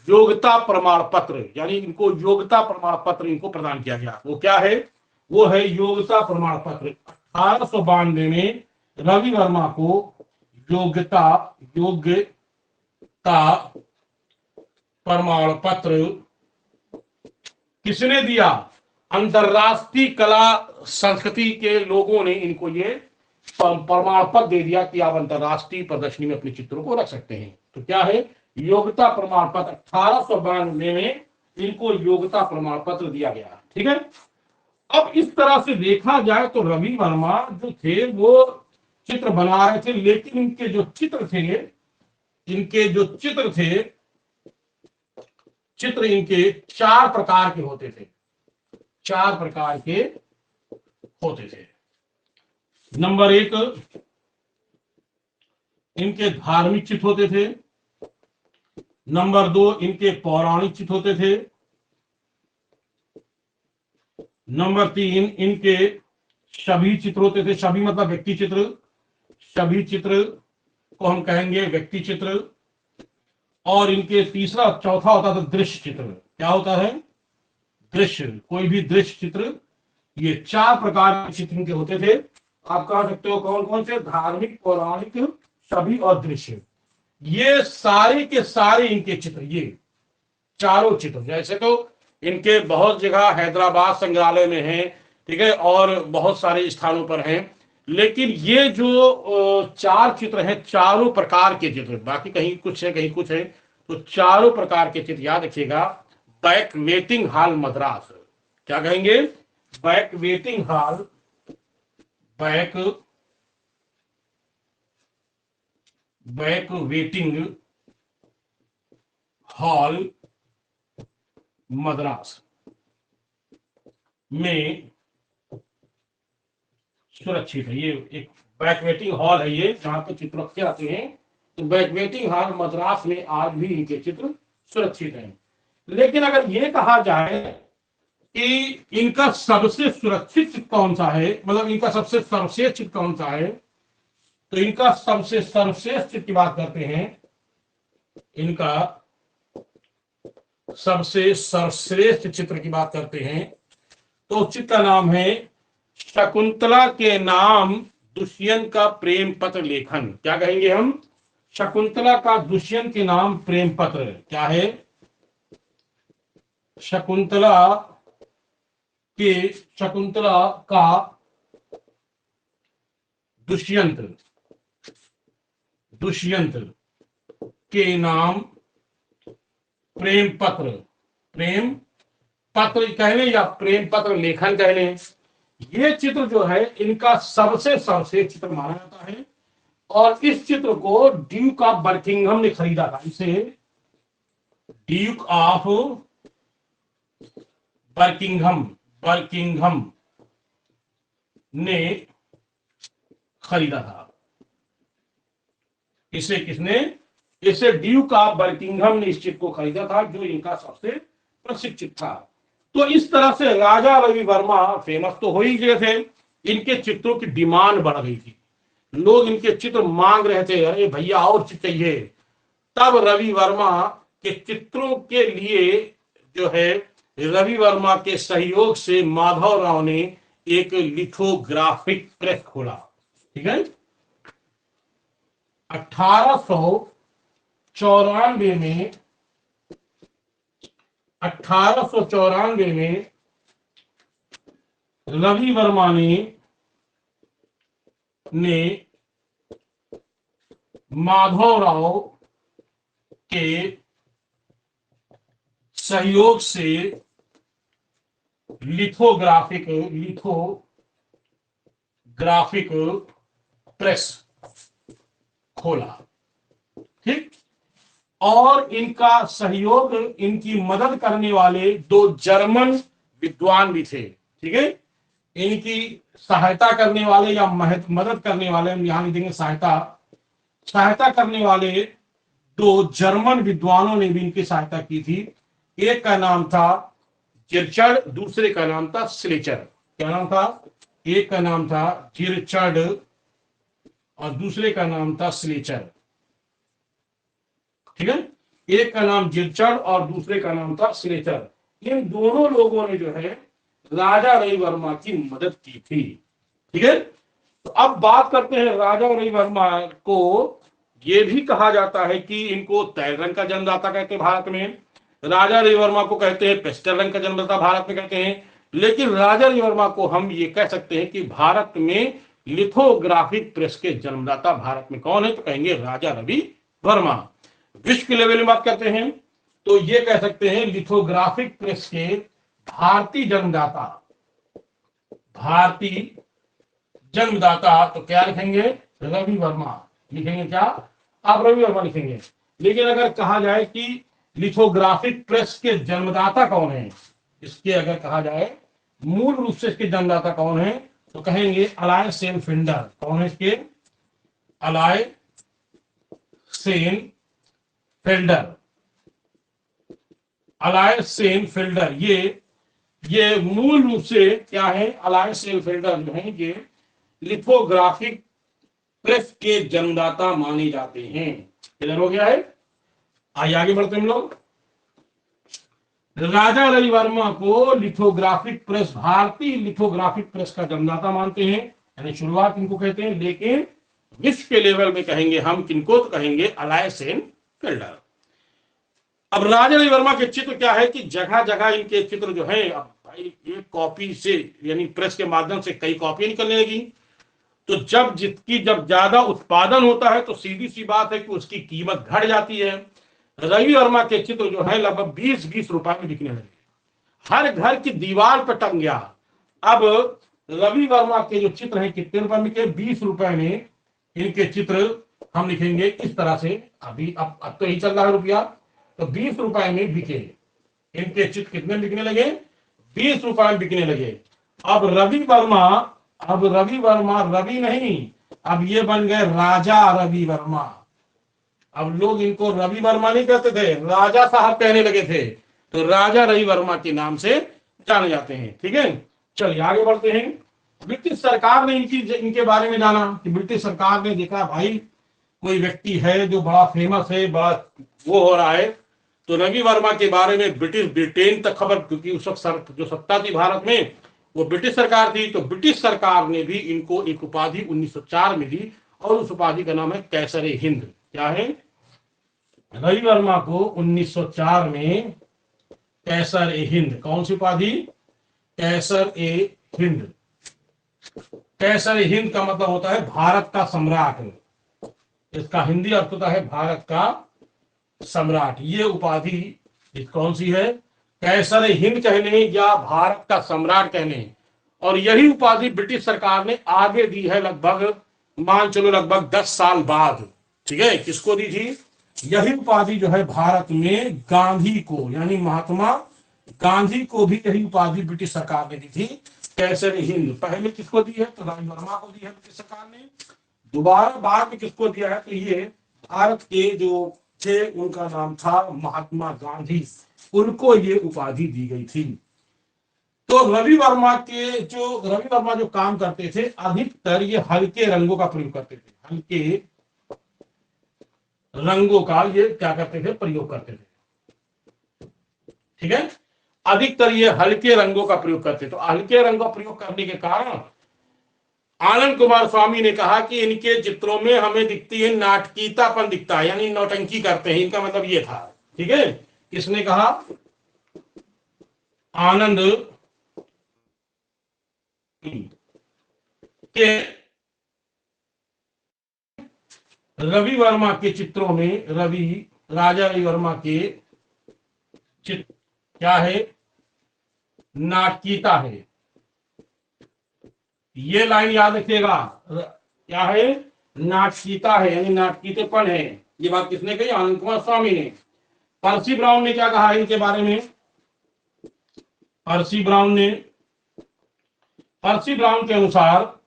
योग्यता प्रमाण पत्र, यानी इनको योग्यता प्रमाण पत्र इनको प्रदान किया गया। वो क्या है? वो है योग्यता प्रमाण पत्र। 1892 में रवि वर्मा को योग्यता प्रमाण पत्र किसने दिया? अंतरराष्ट्रीय कला संस्कृति के लोगों ने इनको ये प्रमाण पत्र दे दिया कि आप अंतरराष्ट्रीय प्रदर्शनी में अपने चित्रों को रख सकते हैं। तो क्या है? योग्यता प्रमाण पत्र। 1892 में इनको योग्यता प्रमाण पत्र दिया गया। ठीक है, अब इस तरह से देखा जाए तो रवि वर्मा जो थे वो चित्र बना रहे थे, लेकिन इनके जो चित्र इनके 4 प्रकार के होते थे। नंबर 1, इनके धार्मिक चित्र होते थे। नंबर 2, इनके पौराणिक चित्र होते थे। नंबर 3, इनके सभी चित्र होते थे। सभी मतलब व्यक्ति चित्र, सभी चित्र को हम कहेंगे व्यक्ति चित्र। और इनके चौथा होता था दृश्य चित्र। क्या होता है? दृश्य, कोई भी दृश्य चित्र। ये 4 प्रकार के चित्र इनके होते थे। आप कह सकते हो कौन कौन से? धार्मिक, पौराणिक, सभी और दृश्य। ये सारे के सारे इनके चित्र, ये चारों चित्र, जैसे तो इनके बहुत जगह हैदराबाद संग्रहालय में हैं, ठीक है, और बहुत सारे स्थानों पर हैं, लेकिन ये जो 4 चित्र हैं, चारों प्रकार के चित्र, बाकी कहीं कुछ है कहीं कुछ है, तो चारों प्रकार के चित्र याद रखिएगा। बैक वेटिंग हॉल मद्रास, क्या कहेंगे? बैक वेटिंग हॉल मद्रास में सुरक्षित है। ये एक बैकवेटिंग हॉल है, ये जहां पर चित्र रखे जाते हैं। तो बैकवेटिंग हॉल मद्रास में आज भी इनके चित्र सुरक्षित हैं। लेकिन अगर ये कहा जाए कि इनका सबसे सुरक्षित चित्र कौन सा है, मतलब इनका सबसे सर्वश्रेष्ठ चित्र कौन सा है, तो इनका सबसे सर्वश्रेष्ठ चित्र की बात करते हैं। इनका सबसे सर्वश्रेष्ठ चित्र की बात करते हैं तो चित्र का नाम है शकुंतला के नाम दुष्यंत का प्रेम पत्र लेखन। क्या कहेंगे हम? शकुंतला का दुष्यंत के नाम प्रेम पत्र। क्या है? शकुंतला का दुष्यंत के नाम प्रेम पत्र कह लें या प्रेम पत्र लेखन कह लें। ये चित्र जो है इनका सबसे सर्वश्रेष्ठ चित्र माना जाता है और इस चित्र को ड्यूक ऑफ बर्किंघम ने खरीदा था। इसे ड्यूक ऑफ बर्किंघम ने खरीदा था। इसे किसने? इसे ड्यूक ऑफ बर्किंघम ने इस चित्र को खरीदा था जो इनका सबसे प्रसिद्ध चित्र था। तो इस तरह से राजा रवि वर्मा फेमस तो हो ही गए थे, इनके चित्रों की डिमांड बढ़ गई थी, लोग इनके चित्र मांग रहे थे, अरे भैया और चित्र चाहिए। तब रवि वर्मा के चित्रों के लिए जो है रवि वर्मा के सहयोग से माधव राव ने एक लिथोग्राफिक प्रेस खोला। ठीक है, 1894 में रवि वर्मा ने माधव राव के सहयोग से लिथोग्राफिक प्रेस खोला। ठीक, और इनका सहयोग, इनकी मदद करने वाले 2 जर्मन विद्वान भी थे। ठीक है, इनकी सहायता करने वाले या मदद करने वाले, हम यहां लिखेंगे सहायता करने वाले 2 जर्मन विद्वानों ने भी इनकी सहायता की थी। एक का नाम था जिरचर्ड, दूसरे का नाम था स्लेचर। क्या नाम था? एक का नाम था जिरचर्ड और दूसरे का नाम था स्लेचर। ठीक है, एक का नाम जिरचर्ड और दूसरे का नाम था स्लेचर। इन दोनों लोगों ने जो है राजा रवि वर्मा की मदद की थी। ठीक है, तो अब बात करते हैं राजा रवि वर्मा को। यह भी कहा जाता है कि इनको तैल रंग का जन्मदाता कहते हैं भारत में, राजा रवि वर्मा को कहते हैं पेस्टल रंग का जन्मदाता भारत में कहते हैं, लेकिन राजा रवि वर्मा को हम ये कह सकते हैं कि भारत में लिथोग्राफिक प्रेस के जन्मदाता भारत में कौन है? तो कहेंगे राजा रवि वर्मा। विश्व के लेवल में बात करते हैं तो ये कह सकते हैं लिथोग्राफिक प्रेस के भारतीय जन्मदाता। तो क्या लिखेंगे? रवि वर्मा लिखेंगे। क्या आप रवि वर्मा लिखेंगे? लेकिन अगर कहा जाए कि लिथोग्राफिक प्रेस के जन्मदाता कौन है, इसके अगर कहा जाए मूल रूप से इसके जन्मदाता कौन है, तो कहेंगे अलाय सेन फिल्डर। कौन है इसके? अलाय सेन फिल्डर। ये मूल रूप से क्या है? अलाय सेन फिल्डर जो है ये लिथोग्राफिक प्रेस के जन्मदाता माने जाते हैं। इधर हो गया है, आइए आगे बढ़ते हैं हम लोग। राजा रवि वर्मा को लिथोग्राफिक प्रेस, भारतीय लिथोग्राफिक प्रेस का जन्मदाता मानते हैं, यानी शुरुआत इनको कहते हैं। लेकिन विश्व के लेवल में कहेंगे हम किनको? तो कहेंगे अलाय सेन फिल्डर। अब राजा रवि वर्मा के चित्र क्या है कि जगह जगह इनके चित्र जो है, अब भाई एक कॉपी से यानी प्रेस के माध्यम से कई कॉपी निकलने लगी, तो जब ज्यादा उत्पादन होता है तो सीधी सी बात है कि उसकी कीमत घट जाती है। रवि वर्मा के चित्र जो है लगभग 20-20 रुपए में बिकने लगे, हर घर की दीवार पर टंग गया। अब रवि वर्मा के जो चित्र हैं कितने रुपए में बिके? 20 रुपए में इनके चित्र हम लिखेंगे इस तरह से। अभी अब तो ही चल रहा है रुपया, तो 20 रुपए में बिके इनके चित्र। कितने बिकने लगे? 20 रुपए में बिकने लगे। अब रवि वर्मा रवि नहीं, अब ये बन गए राजा रवि वर्मा। अब लोग इनको रवि वर्मा नहीं कहते थे, राजा साहब कहने लगे थे, तो राजा रवि वर्मा के नाम से जाने जाते हैं। ठीक है, चलिए आगे बढ़ते हैं। ब्रिटिश सरकार ने इनके बारे में जाना कि ब्रिटिश सरकार ने देखा भाई कोई व्यक्ति है जो बड़ा फेमस है, बड़ा वो हो रहा है, तो रवि वर्मा के बारे में ब्रिटेन तक खबर, क्योंकि उस वक्त जो सत्ता थी भारत में वो ब्रिटिश सरकार थी, तो ब्रिटिश सरकार ने भी इनको एक उपाधि 1904 में दी, और उस उपाधि का नाम है कैसर ए हिंद। क्या है? रवि वर्मा को 1904 में कैसर ए हिंद, कौन सी उपाधि? कैसर ए हिंद। कैसर ए हिंद का मतलब होता है भारत का सम्राट, इसका हिंदी अर्थ होता है भारत का सम्राट। ये उपाधि कौन सी है? कैसर ए हिंद कह लें या भारत का सम्राट कह लें। और यही उपाधि ब्रिटिश सरकार ने आगे दी है, लगभग मान चलो लगभग 10 साल बाद। ठीक है, किसको दी थी? यही उपाधि जो है भारत में गांधी को, यानी महात्मा गांधी को भी यही उपाधि ब्रिटिश सरकार ने दी थी, कैसर ए हिंद। पहले किसको दी है? तो रवि वर्मा को दी है ब्रिटिश सरकार ने। दोबारा बाद में किसको दिया है? तो ये भारत के जो थे उनका नाम था महात्मा गांधी, उनको ये उपाधि दी गई थी। तो रवि वर्मा जो काम करते थे, अधिकतर ये हल्के रंगों का प्रयोग करते थे, हल्के रंगों का ये क्या करते थे? प्रयोग करते थे। ठीक है, अधिकतर ये हल्के रंगों का प्रयोग करते। तो हल्के रंगों का प्रयोग करने के कारण आनंद कुमार स्वामी ने कहा कि इनके चित्रों में हमें दिखती है नाटकीयतापन दिखता है, यानी नौटंकी करते हैं, इनका मतलब ये था। ठीक है, किसने कहा? आनंद के रवि वर्मा के चित्रों में राजा रवि वर्मा के चित्र क्या है? नाटकीयता है। ये लाइन याद रखिएगा, क्या है? नाटकीयता है, यानी नाटकीयतेपन है। ये बात किसने कही? आनंद कुमार स्वामी ने। पर्सी ब्राउन ने क्या कहा इनके बारे में? पर्सी ब्राउन के अनुसार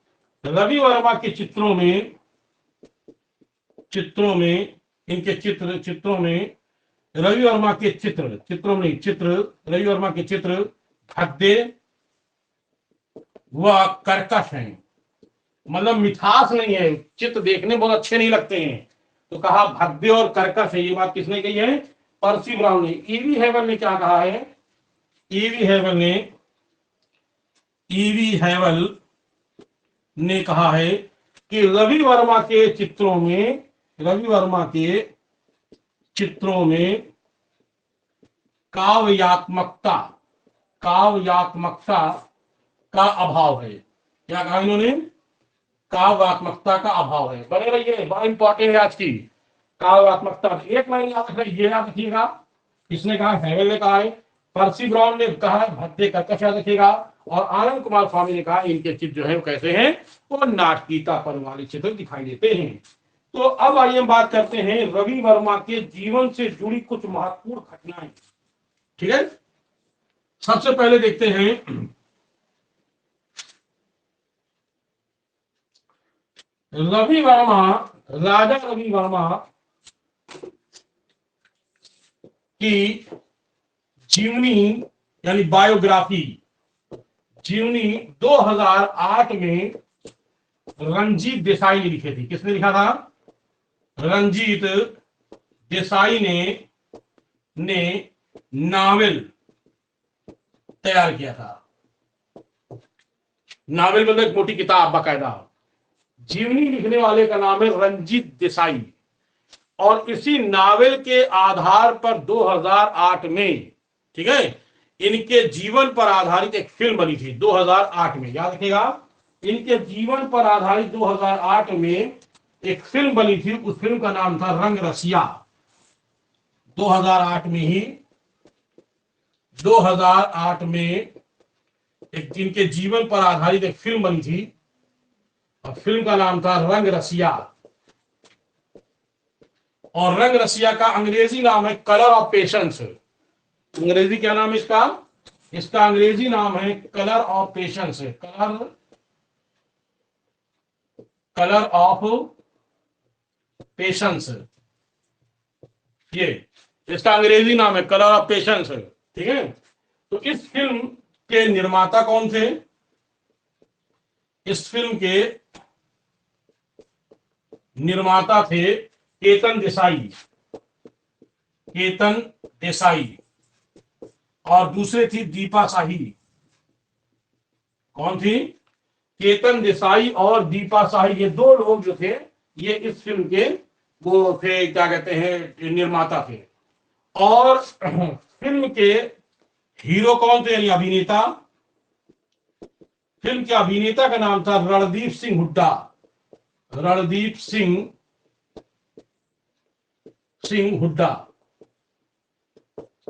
रवि वर्मा के चित्रों में रवि वर्मा के रवि वर्मा के चित्र भद्दे व कर्कश हैं, मतलब मिठास नहीं है, चित्र देखने में बहुत अच्छे नहीं लगते हैं। तो कहा भद्दे और कर्कश है। ये बात किसने कही है? पर्सी ब्राउन ने। ईवी हेवल ने क्या कहा है? ईवी हेवल ने कहा है कि रवि वर्मा के चित्रों में काव्यात्मकता का अभाव है। क्या कहा इन्होंने? काव्यात्मकता का अभाव है। बने रहिए, बड़ा इंपॉर्टेंट है आज की काव्यात्मकता। एक लाइन ये याद रखिएगा, किसने कहा? हेवल ने कहा है। पर्सी ब्राउन ने कहा है भद्दे कर्कश याद रखिएगा। और आनंद कुमार स्वामी ने कहा इनके चित्र जो है वो कैसे हैं? वो नाटकीयतापन वाले चित्र दिखाई देते हैं। तो अब आइए हम बात करते हैं रवि वर्मा के जीवन से जुड़ी कुछ महत्वपूर्ण घटनाएं। ठीक है, सबसे पहले देखते हैं राजा रवि वर्मा की जीवनी यानी बायोग्राफी 2008 में रंजीत देसाई ने लिखी थी। किसने लिखा था? रंजीत देसाई ने नावल तैयार किया था। नावल मतलब एक मोटी किताब बाकायदा। जीवनी लिखने वाले का नाम है रंजीत देसाई, और इसी नावल के आधार पर 2008 में, ठीक है, इनके जीवन पर आधारित एक फिल्म बनी थी 2008 में। याद रखिएगा, इनके जीवन पर आधारित 2008 में एक फिल्म बनी थी। उस फिल्म का नाम था रंग रसिया। 2008 में एक इनके जीवन पर आधारित एक फिल्म बनी थी, और फिल्म का नाम था रंग रसिया। और रंग रसिया का अंग्रेजी नाम है कलर ऑफ पेशेंस। अंग्रेजी क्या नाम है इसका? इसका अंग्रेजी नाम है colour of patience. Colour of patience, ये इसका अंग्रेजी नाम है कलर ऑफ पेशेंस। ठीक है, तो इस फिल्म के निर्माता कौन थे? इस फिल्म के निर्माता थे केतन केतन देसाई और दूसरे थी दीपा शाही। कौन थी? केतन देसाई और दीपा शाही, ये दो लोग जो थे ये इस फिल्म के वो थे, क्या कहते हैं, निर्माता थे। और फिल्म के हीरो कौन थे, यानी अभिनेता? फिल्म के अभिनेता का नाम था रणदीप सिंह हुड्डा। रणदीप सिंह हुड्डा।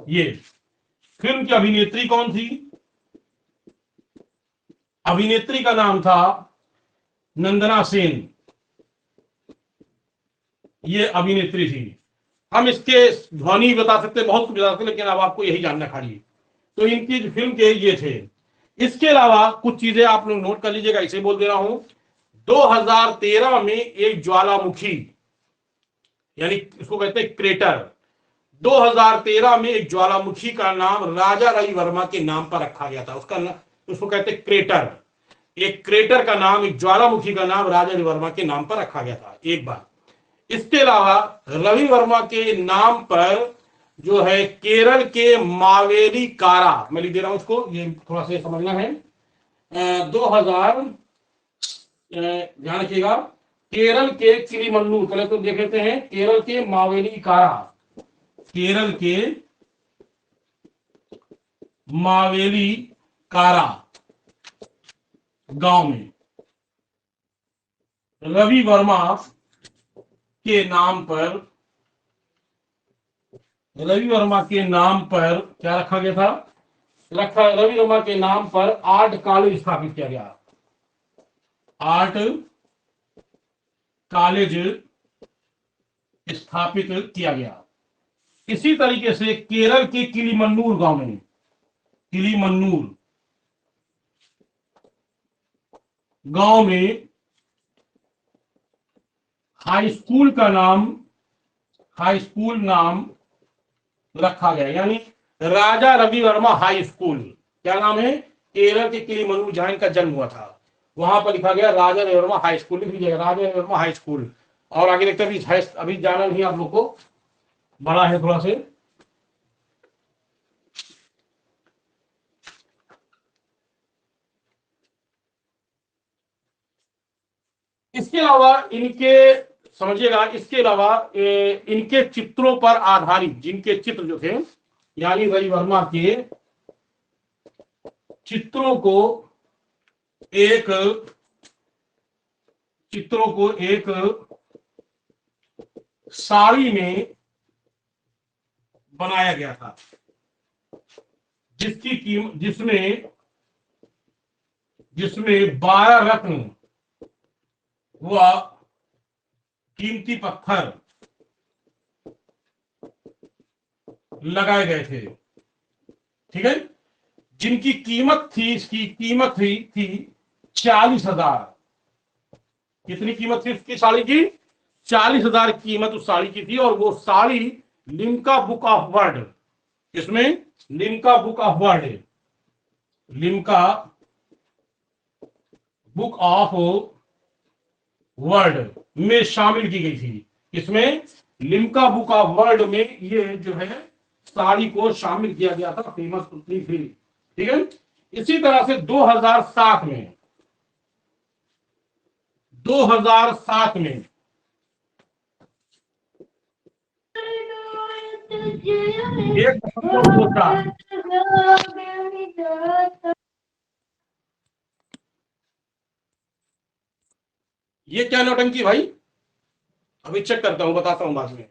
ये फिल्म की अभिनेत्री कौन थी? अभिनेत्री का नाम था नंदना सेन। ये अभिनेत्री थी। हम इसके ध्वनि बता सकते, बहुत कुछ बता सकते, लेकिन अब आपको यही जानना खाली। तो इनकी फिल्म के ये थे। इसके अलावा कुछ चीजें आप लोग नोट कर लीजिएगा, इसे बोल दे रहा हूं। 2013 में एक ज्वालामुखी, यानी इसको कहते हैं क्रेटर, 2013 में एक ज्वालामुखी का नाम राजा रवि वर्मा के नाम पर रखा गया था। उसको कहते हैं क्रेटर। एक क्रेटर का नाम, एक ज्वालामुखी का नाम राजा रवि वर्मा के नाम पर रखा गया था, एक बार। इसके अलावा रवि वर्मा के नाम पर जो है केरल के मावेली कारा, मैं लिख दे रहा हूं उसको, ये थोड़ा सा समझना है। 2000 ध्यान रखिएगा, केरल के किलीमन्नूर, पहले तो देख लेते हैं, केरल के मावेली कारा, केरल के मावेली कारा गांव में रवि वर्मा के नाम पर, रवि वर्मा के नाम पर क्या रखा गया था? रवि वर्मा के नाम पर आर्ट कॉलेज स्थापित किया गया। आर्ट कॉलेज स्थापित किया गया। इसी तरीके से केरल के किलीमन्नूर गांव में, किलीमन्नूर गांव में हाई स्कूल नाम रखा गया, यानी राजा रवि वर्मा हाई स्कूल। क्या नाम है? केरल के किलीमन्नूर, जहां इनका जन्म हुआ था, वहां पर लिखा गया राजा रवि वर्मा हाई स्कूल। लिख लीजिएगा, राजा रवि वर्मा हाई स्कूल। और आगे देखते हैं, अभी जाना नहीं आप लोग को, बड़ा है थोड़ा से। इसके अलावा इनके, समझिएगा, इसके अलावा इनके चित्रों पर आधारित, जिनके चित्र जो थे, यानी रवि वर्मा के चित्रों को एक साड़ी में बनाया गया था, जिसकी कीमत, जिसमें 12 रत्न व कीमती पत्थर लगाए गए थे। ठीक है, जिनकी कीमत थी, इसकी कीमत थी 40,000। कितनी कीमत थी उसकी साड़ी की? 40,000 कीमत उस साड़ी की थी। और वो sari Limca book of world, इसमें Limca book of world, Limca book of world में शामिल की गई थी। इसमें लिम्का बुक ऑफ वर्ल्ड में ये जो है साड़ी को शामिल किया गया था, फेमस उतनी थी। ठीक है, इसी तरह से 2007 में 2007 में एक ये क्या नौटंकी भाई, अभी चेक करता हूं, बताता हूं बाद में।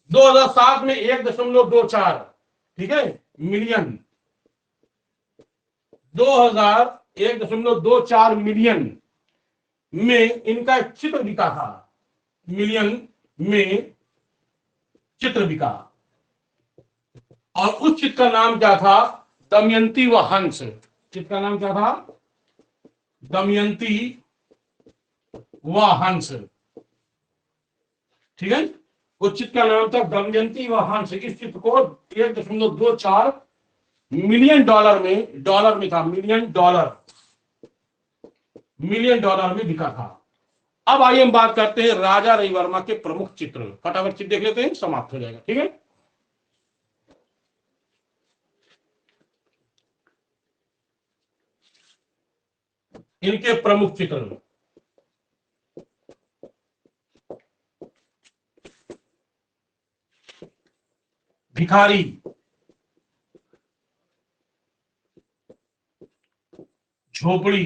2007 में 1.24, ठीक है, मिलियन, 1.24 मिलियन में इनका चित्र बिका था। मिलियन में चित्र बिका। और उस चित्र का नाम क्या था? दमयंती व हंस। चित्र का नाम क्या था? दमयंती व हंस। ठीक है, उस चित्र का नाम था दमयंती व हंस। इस चित्र को 1.24 मिलियन डॉलर में था, मिलियन डॉलर में बिका था। अब आइए हम बात करते हैं राजा रवि वर्मा के प्रमुख चित्र। फटाफट चित्र देख लेते हैं, समाप्त हो जाएगा। ठीक है, इनके प्रमुख चित्र, भिखारी, झोपड़ी,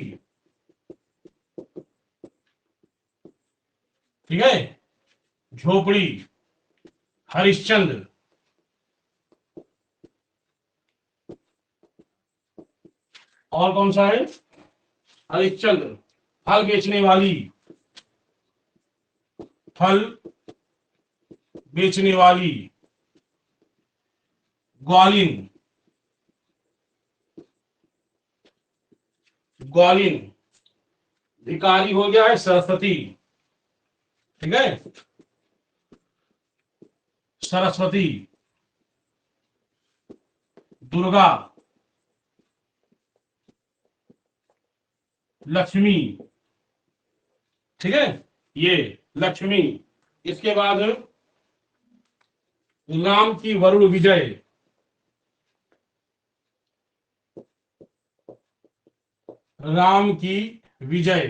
ठीक है, झोपड़ी, हरिश्चंद्र, और कौन सा है, हरिश्चंद्र, फल बेचने वाली, फल बेचने वाली, ग्वालिन, ग्वालिन, भिखारी हो गया है सरस्वती, ठीक है, सरस्वती, दुर्गा, लक्ष्मी, ठीक है, ये लक्ष्मी। इसके बाद राम की वरुण विजय, राम की विजय,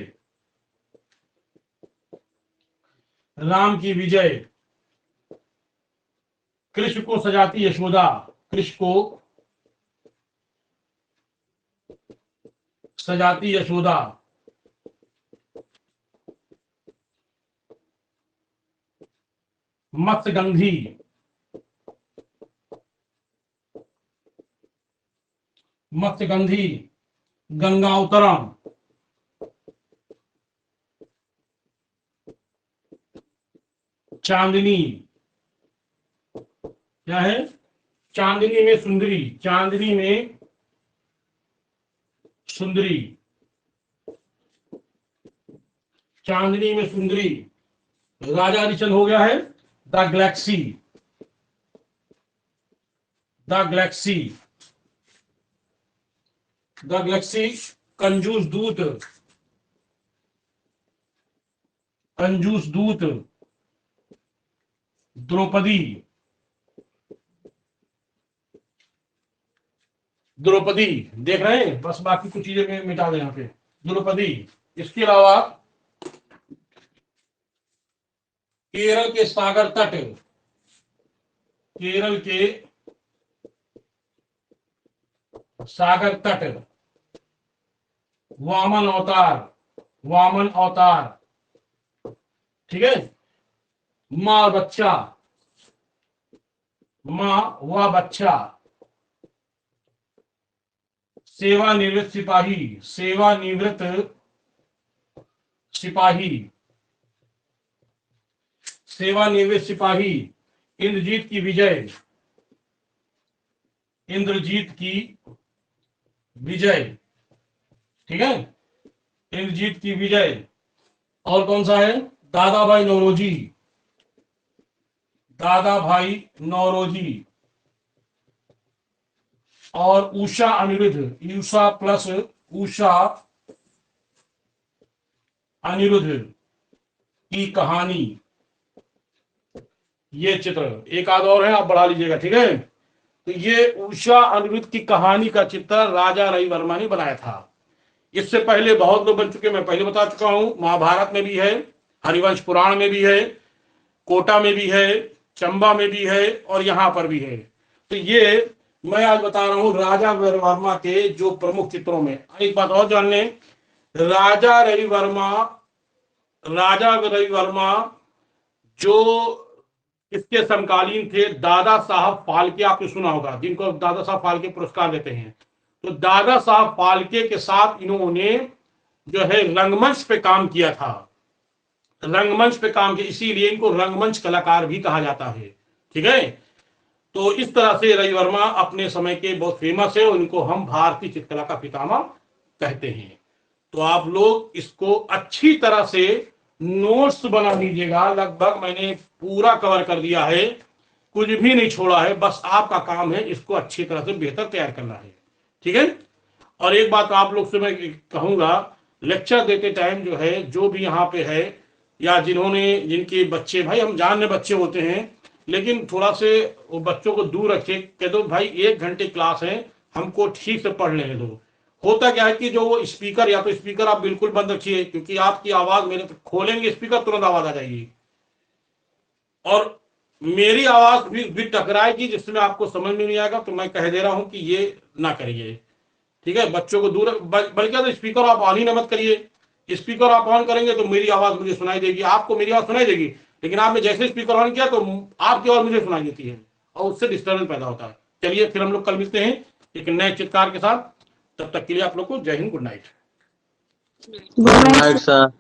राम की विजय, कृष्ण को सजाती यशोदा, कृष्ण को सजाती यशोदा, मत्स्यगंधी, मत्स्यगंधी, गंगावतरण, चांदनी, क्या है, चांदनी में सुंदरी, चांदनी में सुंदरी, चांदनी में सुंदरी। राजा हरिश्चंद्र हो गया है the Galaxy, the Galaxy, the Galaxy, कंजूस दूत, कंजूस दूत, द्रौपदी, द्रौपदी, देख रहे हैं, बस बाकी कुछ चीजें में मिटा दें यहाँ पे, द्रौपदी। इसके अलावा केरल के सागर तट, केरल के सागर तट, वामन अवतार, वामन अवतार, ठीक है, मां और बच्चा, मां व बच्चा, सेवानिवृत्त सिपाही, सेवानिवृत्त सिपाही, सेवानिवृत्त सिपाही, इंद्रजीत की विजय, इंद्रजीत की विजय, ठीक है, इंद्रजीत की विजय। और कौन सा है, दादा भाई नौरोजी, दादा भाई नौरोजी, और उषा अनिरुद्ध, उषा प्लस उषा अनिरुद्ध की कहानी, ये चित्र। एक आध और है, आप बढ़ा लीजिएगा, ठीक है। तो ये उषा अनिरुद्ध की कहानी का चित्र राजा रवि वर्मा ने बनाया था। इससे पहले बहुत लोग बन चुके, मैं पहले बता चुका हूं, महाभारत में भी है, हरिवंश पुराण में भी है, कोटा में भी है, चंबा में भी है, और यहां पर भी है। तो ये मैं आज बता रहा हूं राजा वर्मा के जो प्रमुख चित्रों में। एक बात और जान लें, राजा रवि वर्मा जो इसके समकालीन थे, दादा साहब फाल्के, आपने सुना होगा, जिनको दादा साहब फाल्के पुरस्कार देते हैं। तो दादा साहब फाल्के के साथ इन्होंने जो है रंगमंच पे काम किया था, रंगमंच पे काम किया, इसीलिए इनको रंगमंच कलाकार भी कहा जाता है, ठीक है। तो इस तरह से रवि वर्मा अपने समय के बहुत फेमस है, और इनको हम भारतीय चित्रकला का पितामह कहते हैं। तो आप लोग इसको अच्छी तरह से नोट्स बना लीजिएगा, लगभग मैंने पूरा कवर कर दिया है, कुछ भी नहीं छोड़ा है, बस आपका काम है इसको अच्छी तरह से बेहतर तैयार करना है, ठीक है। और एक बात आप लोग से मैं कहूंगा, लेक्चर देते टाइम जो है, जो भी यहाँ पे है, या जिनके बच्चे, भाई हम जान रहे बच्चे होते हैं, लेकिन थोड़ा से वो बच्चों को दूर रखे, कह दो भाई 1 घंटे क्लास है, हमको ठीक से पढ़ लेने दो। होता क्या है कि जो वो स्पीकर, या तो स्पीकर आप बिल्कुल बंद रखिए, क्योंकि आपकी आवाज मेरे खोलेंगे स्पीकर तुरंत आवाज आ जाएगी, और मेरी आवाज भी टकराएगी जिसमें आपको समझ में नहीं आएगा। तो मैं कह दे रहा हूं कि ये ना करिए, ठीक है। बच्चों को दूर, बल्कि तो स्पीकर आप ऑन ही ना मत करिए। स्पीकर आप ऑन करेंगे तो मेरी आवाज मुझे सुनाई देगी, आपको मेरी आवाज सुनाई देगी, लेकिन आपने जैसे स्पीकर ऑन किया तो आपकी आवाज मुझे सुनाई देती है और उससे डिस्टर्बेंस पैदा होता है। चलिए फिर हम लोग कल मिलते हैं एक नए चित्कार के साथ। तब तक के लिए आप लोग को जय Hind, good night. Good night sir.